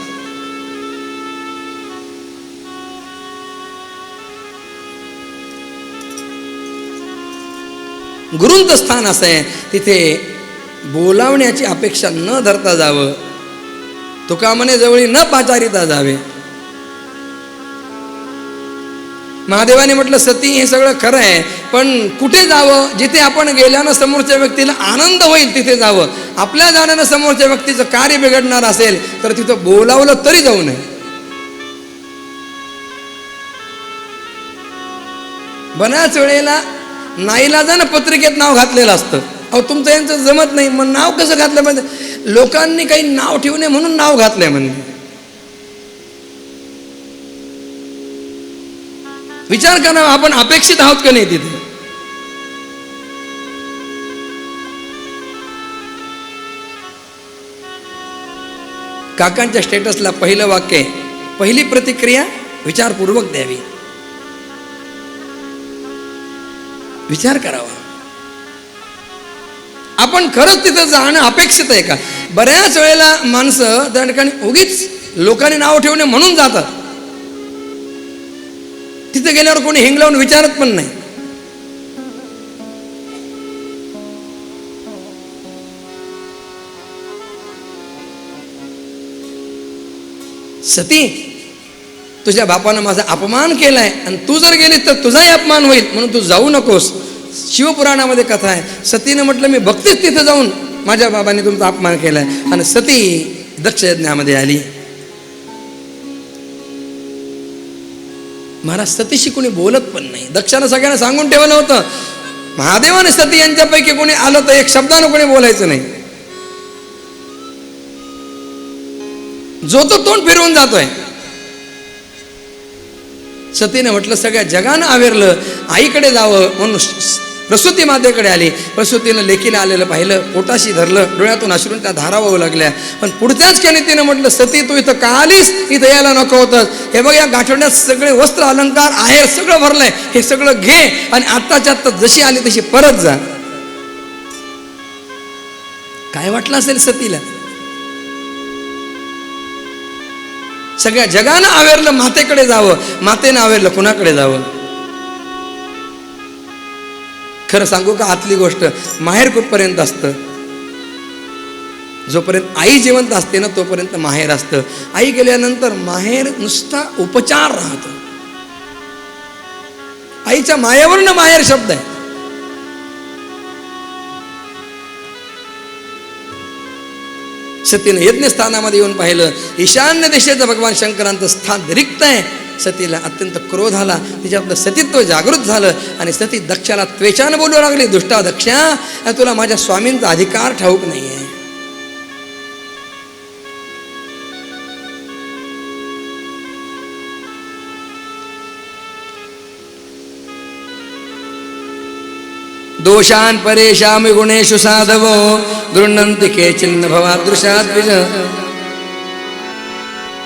गुरूंचं स्थान असं आहे, तिथे बोलावण्याची अपेक्षा न धरता जावं. तुका म्हणे जवळी न पाचारिता जावे. महादेवाने म्हटलं, सती हे सगळं खरं आहे, पण कुठे जावं? जिथे आपण गेल्यानं समोरच्या व्यक्तीला आनंद होईल तिथे जावं. आपल्या जाण्यानं समोरच्या व्यक्तीचं कार्य बिघडणार असेल तर तिथं बोलावलं तरी जाऊ नये. बऱ्याच वेळेला नाईलाजानं पत्रिकेत नाव घातलेलं असतं. अहो तुमचं यांचं जमत नाही, मग नाव कसं घातलं म्हणजे लोकांनी काही नाव ठेवू नये म्हणून नाव घातलंय म्हणजे. विचार करा, आपण अपेक्षित आहोत का नाही तिथे. काकांच्या स्टेटसला पहिलं वाक्य आहे, पहिली प्रतिक्रिया विचारपूर्वक द्यावी. विचार करावा, आपण खरंच तिथं जाणं अपेक्षित आहे का. बऱ्याच वेळेला माणसं त्या ठिकाणी उगीच लोकांनी नाव ठेवणे म्हणून जातात, तिथे गेल्यावर कोणी हिंगलावून विचारत पण नाही. सती, तुझ्या बापानं माझा अपमान केलाय आणि तू जर गेलीस तर तुझाही अपमान होईल, म्हणून तू जाऊ नकोस. शिवपुराणामध्ये कथा आहे, सतीनं म्हटलं मी बघतेच तिथे जाऊन माझ्या बाबांनी तुमचा अपमान केलाय, आणि सती दक्ष यज्ञामध्ये आली. महाराज सतीशी कोणी बोलत पण नाही. दक्षानं सगळ्यांना सांगून ठेवलं होतं, महादेवाने सती यांच्यापैकी कोणी आलं तर एक शब्दानं कोणी बोलायचं नाही. जो तो तोंड फिरवून जातोय. सतीने म्हटलं सगळ्या जगानं आवेरलं, आईकडे जावं म्हणून प्रसूती मातेकडे आली. प्रसूतीनं लेकीला आलेलं पाहिलं, पोटाशी धरलं, डोळ्यातून अश्रूंच्या धारा वाहू लागल्या. पण पुढच्याच क्षणी तिनं म्हटलं, सती तू इथं का आलीस, इथं यायला नको होतं. हे बघ या गाठोड्यात सगळे वस्त्र अलंकार आहेर सगळं भरलंय, हे सगळं घे आणि आत्ताच्या आत्ता जशी आली तशी परत जा. काय वाटलं असेल सतीला. सगळ्या जगानं आवेरलं मातेकडे जावं, मातेनं आवेरलं कुणाकडे जावं. खरं सांगू का, आतली गोष्ट माहेर कुठपर्यंत असतं. जोपर्यंत आई जिवंत असते ना तोपर्यंत माहेर असतं. आई गेल्यानंतर माहेर नुसता उपचार राहतो. आईच्या मायेवरनं माहेर शब्द आहे. सतीनं यज्ञस्थानामध्ये येऊन पाहिलं, ईशान्य दिशेचं भगवान शंकरांचं स्थान रिक्त आहे. सतीला अत्यंत क्रोध आला, तिच्यातलं सतीत्व जागृत झालं आणि सती दक्षाला त्वेषानं बोलू लागली, दुष्टा दक्षा, तुला माझ्या स्वामींचा अधिकार ठाऊक नाहीये. दोषान परेशामि गुणेषु साधवो गृह्णन्ति केचिन्न भवादृशाद्विज.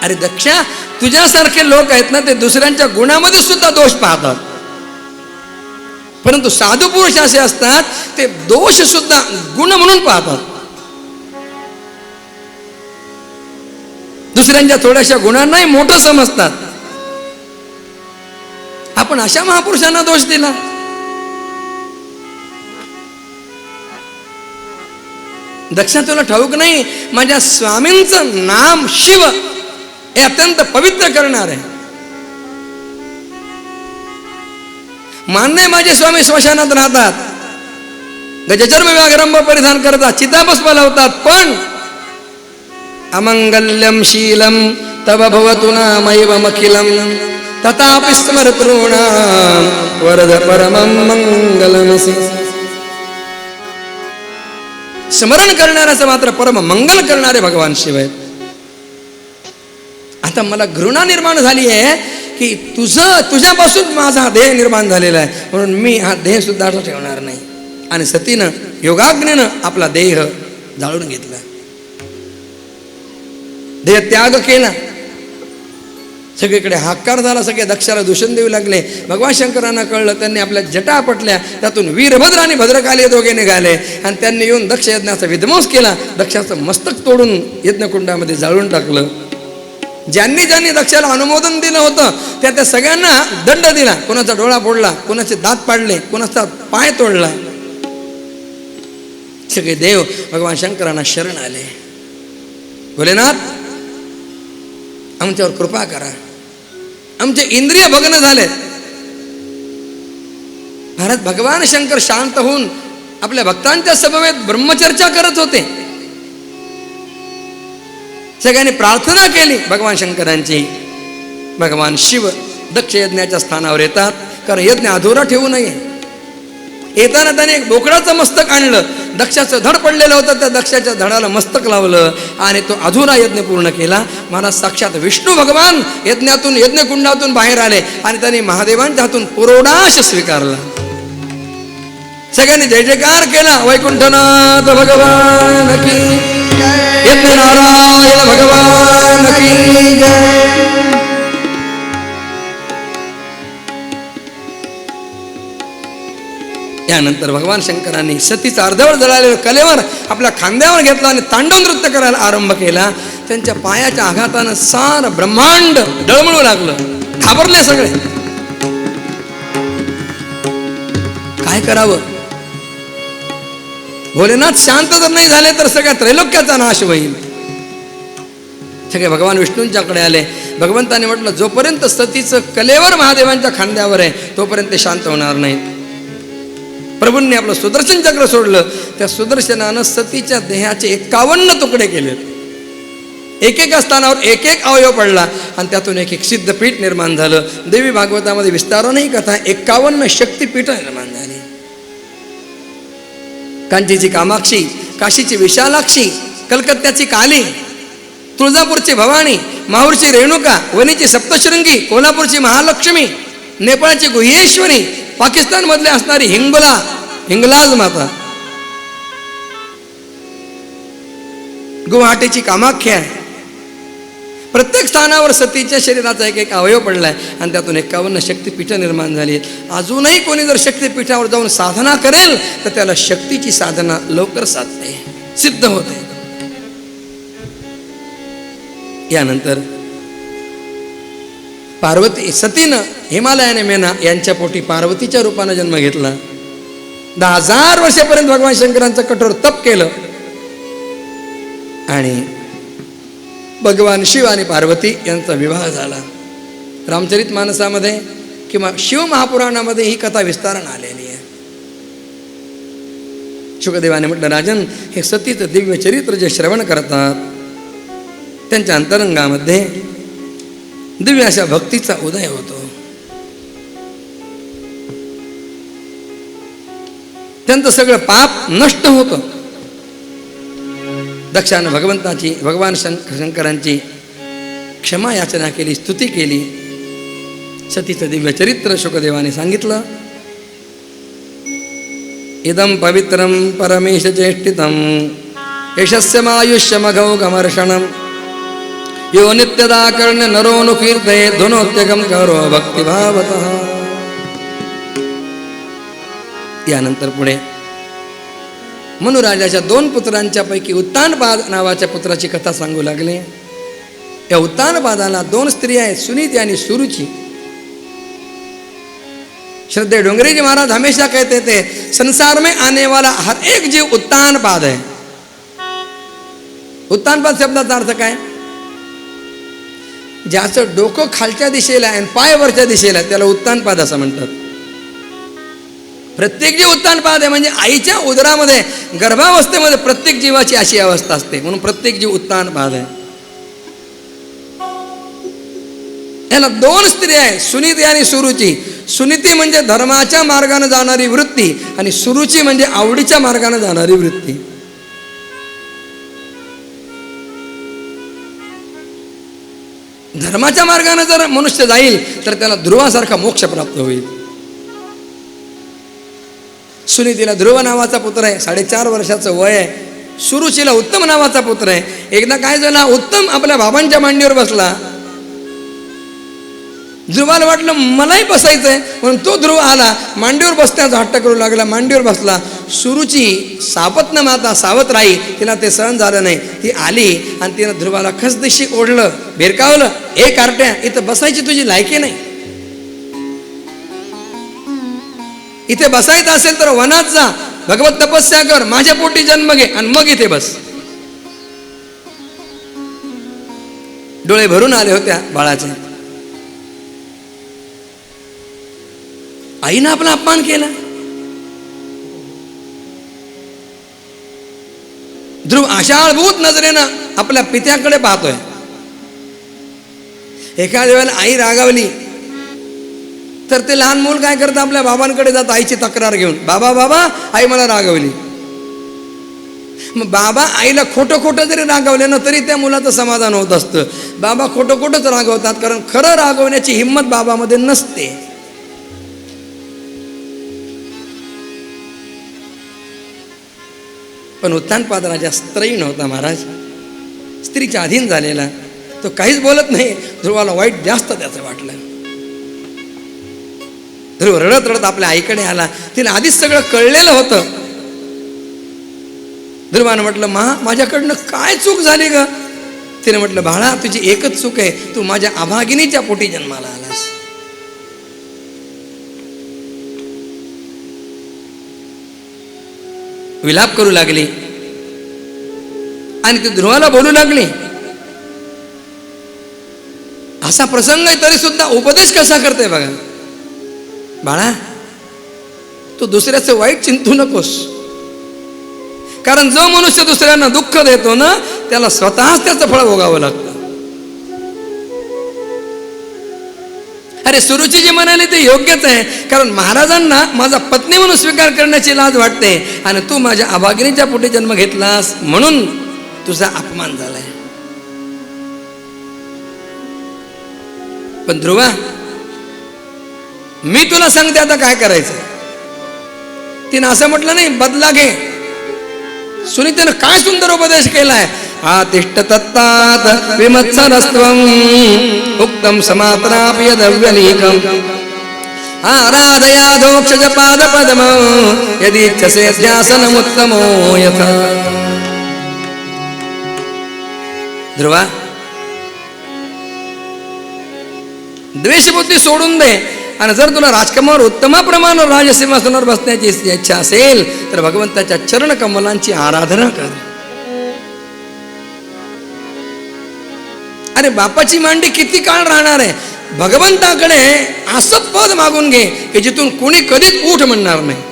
अरे दक्षा, तुझ्यासारखे लोक आहेत ना, ते दुसऱ्यांच्या गुणामध्ये सुद्धा दोष पाहतात. परंतु साधू पुरुष असे असतात, ते दोष सुद्धा गुण म्हणून पाहतात. दुसऱ्यांच्या थोड्याशा गुणांनाही मोठं समजतात. आपण अशा महापुरुषांना दोष दिला. दक्षा, तुला ठाऊक नाही, माझ्या स्वामींचं नाम शिव हे अत्यंत पवित्र करणार आहे. मान्य माझे स्वामी स्मशानात राहतात, गजचर्म व्याघ्रंभ परिधान करतात, चिताभस्म लावतात, पण अमंगल्यम शीलम तव भवतु नामैवमखिलम तथापि स्मरतॄणां वरद परमं मंगलमसि. स्मरण करणाऱ्याचं मात्र परम मंगल करणारे भगवान शिव आहेत. आता मला घृणा निर्माण झाली आहे की तुझ्यापासून माझा हा देह निर्माण झालेला आहे, म्हणून मी हा देह सुद्धा असं ठेवणार नाही. आणि सतीनं योगाग्नीनं आपला देह जाळून घेतला, देह त्याग केला. सगळीकडे हाकार झाला, सगळे दक्षाला दूषण देऊ लागले. भगवान शंकरांना कळलं, त्यांनी आपल्या जटा आपटल्या, त्यातून वीरभद्र आणि भद्रकाली दोघे निघाले आणि त्यांनी येऊन दक्ष यज्ञाचा विध्वंस केला. दक्षाचं मस्तक तोडून यज्ञकुंडामध्ये जाळून टाकलं. ज्यांनी ज्यांनी दक्षाला अनुमोदन दिलं होतं त्या सगळ्यांना दंड दिला. कोणाचा डोळा फोडला, कोणाचे दात पाडले, कोणाचा पाय तोडला. सगळे देव भगवान शंकरांना शरण आले. भोलेनाथ, आमच्यावर कृपा करा, आमचे इंद्रिय भग्न झाले. भारत भगवान शंकर शांत होऊन आपल्या भक्तांच्या समवेत ब्रह्मचर्चा करत होते. सगळ्यांनी प्रार्थना केली भगवान शंकरांची. भगवान शिव दक्ष यज्ञाच्या स्थानावर येतात, कारण यज्ञ अधुरा ठेवू नये. येताना त्याने एक बोकडाचं मस्तक आणलं दक्षाचं धड पडलेलं होतं, त्या दक्षाच्या धडाला मस्तक लावलं आणि तो अधुरा यज्ञ पूर्ण केला. मला साक्षात विष्णू भगवान यज्ञातून यज्ञकुंडातून बाहेर आले आणि त्यांनी महादेवांच्या हातून पुरोडाश स्वीकारला. सगळ्यांनी जय जयकार केला. वैकुंठनाथ भगवान की यज्ञ नारायण भगवान की जय. यानंतर भगवान शंकरांनी सतीचा अर्धवट जळालेल्या कलेवर आपल्या खांद्यावर घेतला आणि तांडव नृत्य करायला आरंभ केला. त्यांच्या पायाच्या आघातानं सार ब्रह्मांड डळमळू लागलं. घाबरले सगळे. काय करावं? भोलेनाथ शांत जर नाही झाले तर सगळ्या त्रैलोक्याचा नाश होईल. सगळे भगवान विष्णूंच्याकडे आले. भगवंताने म्हटलं, जोपर्यंत सतीचं कलेवर महादेवांच्या खांद्यावर आहे तोपर्यंत ते शांत होणार नाहीत. प्रभूंनी आपलं सुदर्शन चक्र सोडलं. त्या सुदर्शनानं सतीच्या देहाचे 51 तुकडे केले. एकेका स्थानावर एक एक अवयव पडला आणि त्यातून एक एक सिद्धपीठ निर्माण झालं. देवी भागवतामध्ये विस्ताराने ही कथा 51 शक्तिपीठ निर्माण झाली. कांचीची कामाक्षी, काशीची विशालाक्षी, कलकत्त्याची काली, तुळजापूरची भवानी, माहूरची रेणुका, वणीची सप्तशृंगी, कोल्हापूरची महालक्ष्मी, नेपाळची गुहेश्वरी, पाकिस्तान मधले असणारी हिंगलाज माता, गुवाहाटीची कामाख्या. प्रत्येक स्थानावर सतीच्या शरीराचा एक एक अवयव पडलाय आणि त्यातून 51 शक्तिपीठ निर्माण झाली. अजूनही कोणी जर शक्तिपीठावर जाऊन साधना करेल तर त्याला शक्तीची साधना लवकर साधते, सिद्ध होते. यानंतर पार्वती सतीनं हिमालयाने मेना यांच्या पोटी पार्वतीच्या रूपानं जन्म घेतला. 10,000 वर्षापर्यंत भगवान शंकरांचं कठोर तप केलं आणि भगवान शिव आणि पार्वती यांचा विवाह झाला. रामचरित मानसामध्ये किंवा शिव महापुराणामध्ये ही कथा विस्तारण आलेली आहे. शुकदेवाने म्हटलं, राजन, हे सतीचं दिव्य चरित्र जे श्रवण करतात त्यांच्या अंतरंगामध्ये दिव्य अशा भक्तीचा उदय होतो. त्यांचं सगळं पाप नष्ट होतं. दक्षानं भगवान शंकरांची क्षमा याचना केली, स्तुती केली. सतीचं दिव्य चरित्र शुकदेवाने सांगितलं. इदं पवित्रं परमेश चेष्टितं यशस्य मायुष्यमघौ गमर्षणं यो नित्यदा कर्ण्य नरोनुकीर्तये धुनोत्यगम करो भक्तिभावतः. यानंतर पुढे मनुराजाच्या 2 पुत्रांच्या पैकी उत्तानपाद नावाच्या पुत्राची कथा सांगू लागले. या उत्तानपादाला 2 स्त्रिया आहेत, सुनीती आणि सुरुची. श्रद्धे डोंगरे जी महाराज हमेशा कहते थे, संसार में आने वाला हर एक जीव उत्तानपाद है. उत्तानपाद शब्दाचा अर्थ काय? ज्याचं डोकं खालच्या दिशेला आणि पाय वरच्या दिशेला त्याला उत्तानपाद असं म्हणतात. प्रत्येक जीव उत्तानपाद आहे. म्हणजे आईच्या उदरामध्ये गर्भावस्थेमध्ये प्रत्येक जीवाची अशी अवस्था असते, म्हणून प्रत्येक जीव उत्तानपाद आहे. याला 2 स्त्रिया आहेत, सुनीती आणि सुरुची. सुनीती म्हणजे धर्माच्या मार्गाने जाणारी वृत्ती आणि सुरुची म्हणजे आवडीच्या मार्गाने जाणारी वृत्ती. धर्माच्या मार्गाने जर मनुष्य जाईल तर त्याला ध्रुवासारखा मोक्ष प्राप्त होईल. सुनीतीला ध्रुव नावाचा पुत्र आहे, 4.5 वर्षाचं वय आहे. सुरुचीला उत्तम नावाचा पुत्र आहे. एकदा काय झालं, उत्तम आपल्या बाबांच्या मांडीवर बसला. ध्रुवाला वाटलं मलाही बसायचंय, म्हणून तो ध्रुव आला, मांडीवर बसण्याचा हट्ट करू लागला, मांडीवर बसला. सुरुची सावतन माता सावत राही, तिला ते सहन झालं नाही. ती आली आणि तिनं ध्रुवाला खसदिशी ओढलं, भिरकावलं, ए कार्ट्या, इथं बसायची तुझी लायकी नाही. इथे बसायचं असेल तर वनात जा, भगवत तपस्या कर, माझ्या पोटी जन्म घे आणि मग इथे बस. डोळे भरून आले होत्या बाळाचे. आईनं आपला अपमान केला. ध्रुव आशाळभूत नजरेनं आपल्या पित्याकडे पाहतोय. एखाद्या वेळेला आई रागावली तर ते लहान मूल काय करतं, आपल्या बाबांकडे जातं आईची तक्रार घेऊन, बाबा बाबा आई मला रागवली. मग बाबा आईला खोटं खोटं जरी रागवलं ना तरी त्या मुलाचं समाधान होत असतं. बाबा खोटं खोटंच रागवतात, कारण खरं रागवण्याची हिंमत बाबामध्ये नसते. पण उत्तानपाद राजा स्त्रैण होता महाराज, स्त्रीच्या अधीन झालेला. तो काहीच बोलत नाही. ध्रुवाला वाईट जास्त त्याचं वाटलं. ध्रुव रडत रडत आपल्या आईकडे आला. तिला आधीच सगळं कळलेलं होतं. ध्रुवानं म्हटलं, माझ्याकडनं काय चूक झाली ग? तिने म्हटलं, बाळा तुझी एकच चूक आहे, तू माझ्या अभागिनीच्या पोटी जन्माला आलास. विलाप करू लागली आणि ती ध्रुवाला बोलू लागली. असा प्रसंग आहे तरी सुद्धा उपदेश कसा करते बघा. बाळा तू दुसऱ्याचं वाईट चिंतू नकोस, कारण जो मनुष्य दुसऱ्यांना दुःख देतो ना त्याला स्वतःच त्याचं फळ भोगावं लागतं. अरे सुरुची जे म्हणाले ते योग्यच आहे, कारण महाराजांना माझा पत्नी म्हणून स्वीकार करण्याची लाज वाटते आणि तू माझ्या अभागिनीच्या पोटी जन्म घेतलास म्हणून तुझा अपमान झालाय. पण ध्रुवा मी तुला सांगते आता काय करायचं. तिनं असं म्हटलं नाही, बदला घे. सुनीतेनं काय सुंदर उपदेश केलाय. आतिष्ठ तत्तात विमत्सरस्त्वं उक्तं समात्रापि यदव्यलीकम् आराधयाधोक्षज पादपद्मं यदीच्छसे ध्यासनमुत्तमो यथा. ध्रुवा द्वेषबुद्धी सोडून दे, आणि जर तुला राजकमावर उत्तमाप्रमाणे राजसिंहासनावर बसण्याची इच्छा असेल तर भगवंताच्या चरण कमलांची आराधना कर. अरे बापाची मांडी किती काळ राहणार आहे. भगवंताकडे असं पद मागून घे की जिथून कोणी कधीच उठ म्हणणार नाही.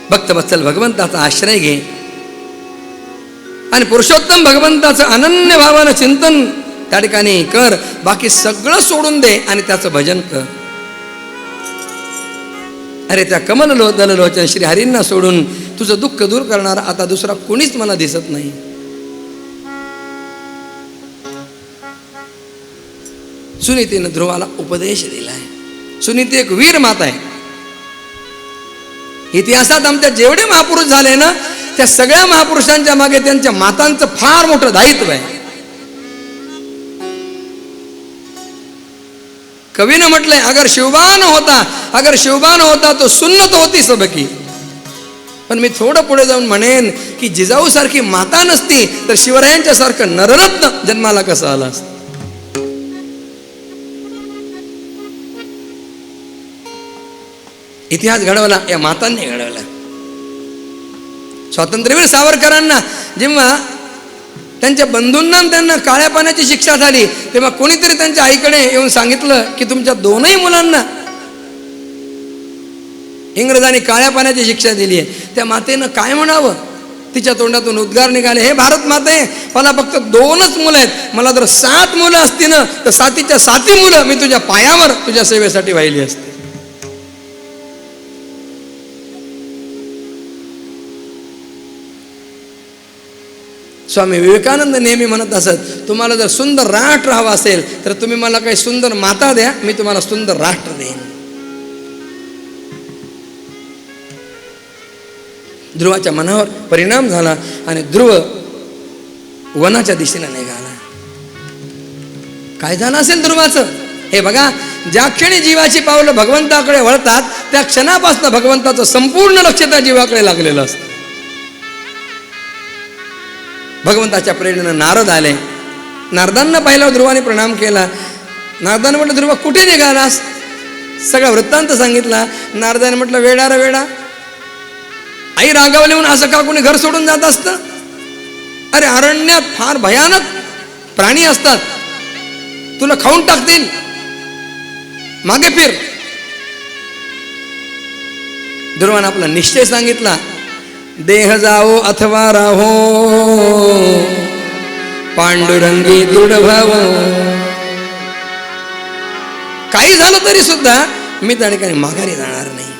भक्तवत्सल भगवंताचा आश्रय घे आणि पुरुषोत्तम भगवंताचं अनन्य भावानं चिंतन त्या ठिकाणी कर. बाकी सगळं सोडून दे आणि त्याचं भजन कर. अरे त्या कमल दललोचन श्री हरींना सोडून तुझं दुःख दूर करणारा आता दुसरा कोणीच मला दिसत नाही. सुनीतीनं ध्रुवाला उपदेश दिलाय. सुनीती एक वीर माता आहे. इतिहासात आमच्या जेवढे महापुरुष झाले ना त्या सगळ्या महापुरुषांच्या मागे त्यांच्या मातांचं फार मोठं दायित्व आहे. कवीनं म्हटलंय, अगर शिवबान होता तो सुन्नत होती सबकी. पण मी थोडं पुढे जाऊन म्हणेन की जिजाऊ सारखी माता नसती तर शिवरायांच्या सारखं नररत्न जन्माला कसं आला असतं. इतिहास घडवला या मातांनी घडवला. स्वातंत्र्यवीर सावरकरांना जेव्हा त्यांच्या बंधूंना त्यांना काळ्या पाण्याची शिक्षा झाली तेव्हा कोणीतरी त्यांच्या आईकडे येऊन सांगितलं की तुमच्या दोनही मुलांना इंग्रजांनी काळ्या पाण्याची शिक्षा दिली आहे. त्या मातेनं काय म्हणावं. तिच्या तोंडातून उद्गार निघाले, हे भारत माते, मला फक्त 2च मुलं आहेत. मला जर 7 मुलं असती ना तर 7च्या 7 मुलं मी तुझ्या पायावर तुझ्या सेवेसाठी वाहिली असते. स्वामी विवेकानंद नेहमी म्हणत असत, तुम्हाला जर सुंदर राष्ट्र हवा असेल तर तुम्ही मला काही सुंदर माता द्या, मी तुम्हाला सुंदर राष्ट्र देईन. ध्रुवाच्या मनावर परिणाम झाला आणि ध्रुव वनाच्या दिशेने निघाला. काय झालं असेल ध्रुवाचं हे बघा. ज्या क्षणी जीवाची पावलं भगवंताकडे वळतात त्या क्षणापासून भगवंताचं संपूर्ण लक्ष त्या जीवाकडे लागलेलं असतं. भगवंताच्या प्रेरणेनं नारद आले. नारदांना पाहिल्यावर ध्रुवाने प्रणाम केला. नारदाने म्हटलं, ध्रुवा कुठे निघालास? सगळा वृत्तांत सांगितला. नारदाने म्हटलं, वेडा रे वेडा, आई रागावली म्हणून असं का कोणी घर सोडून जात असतं? अरे अरण्यात फार भयानक प्राणी असतात, तुला खाऊन टाकतील, मागे फिर. ध्रुवाने आपला निश्चय सांगितला, देह जाओ अथवा राहो, पांडुरंगी दृढ भाव. काही झालं तरी सुद्धा मी त्या ठिकाणी माघारी जाणार नाही.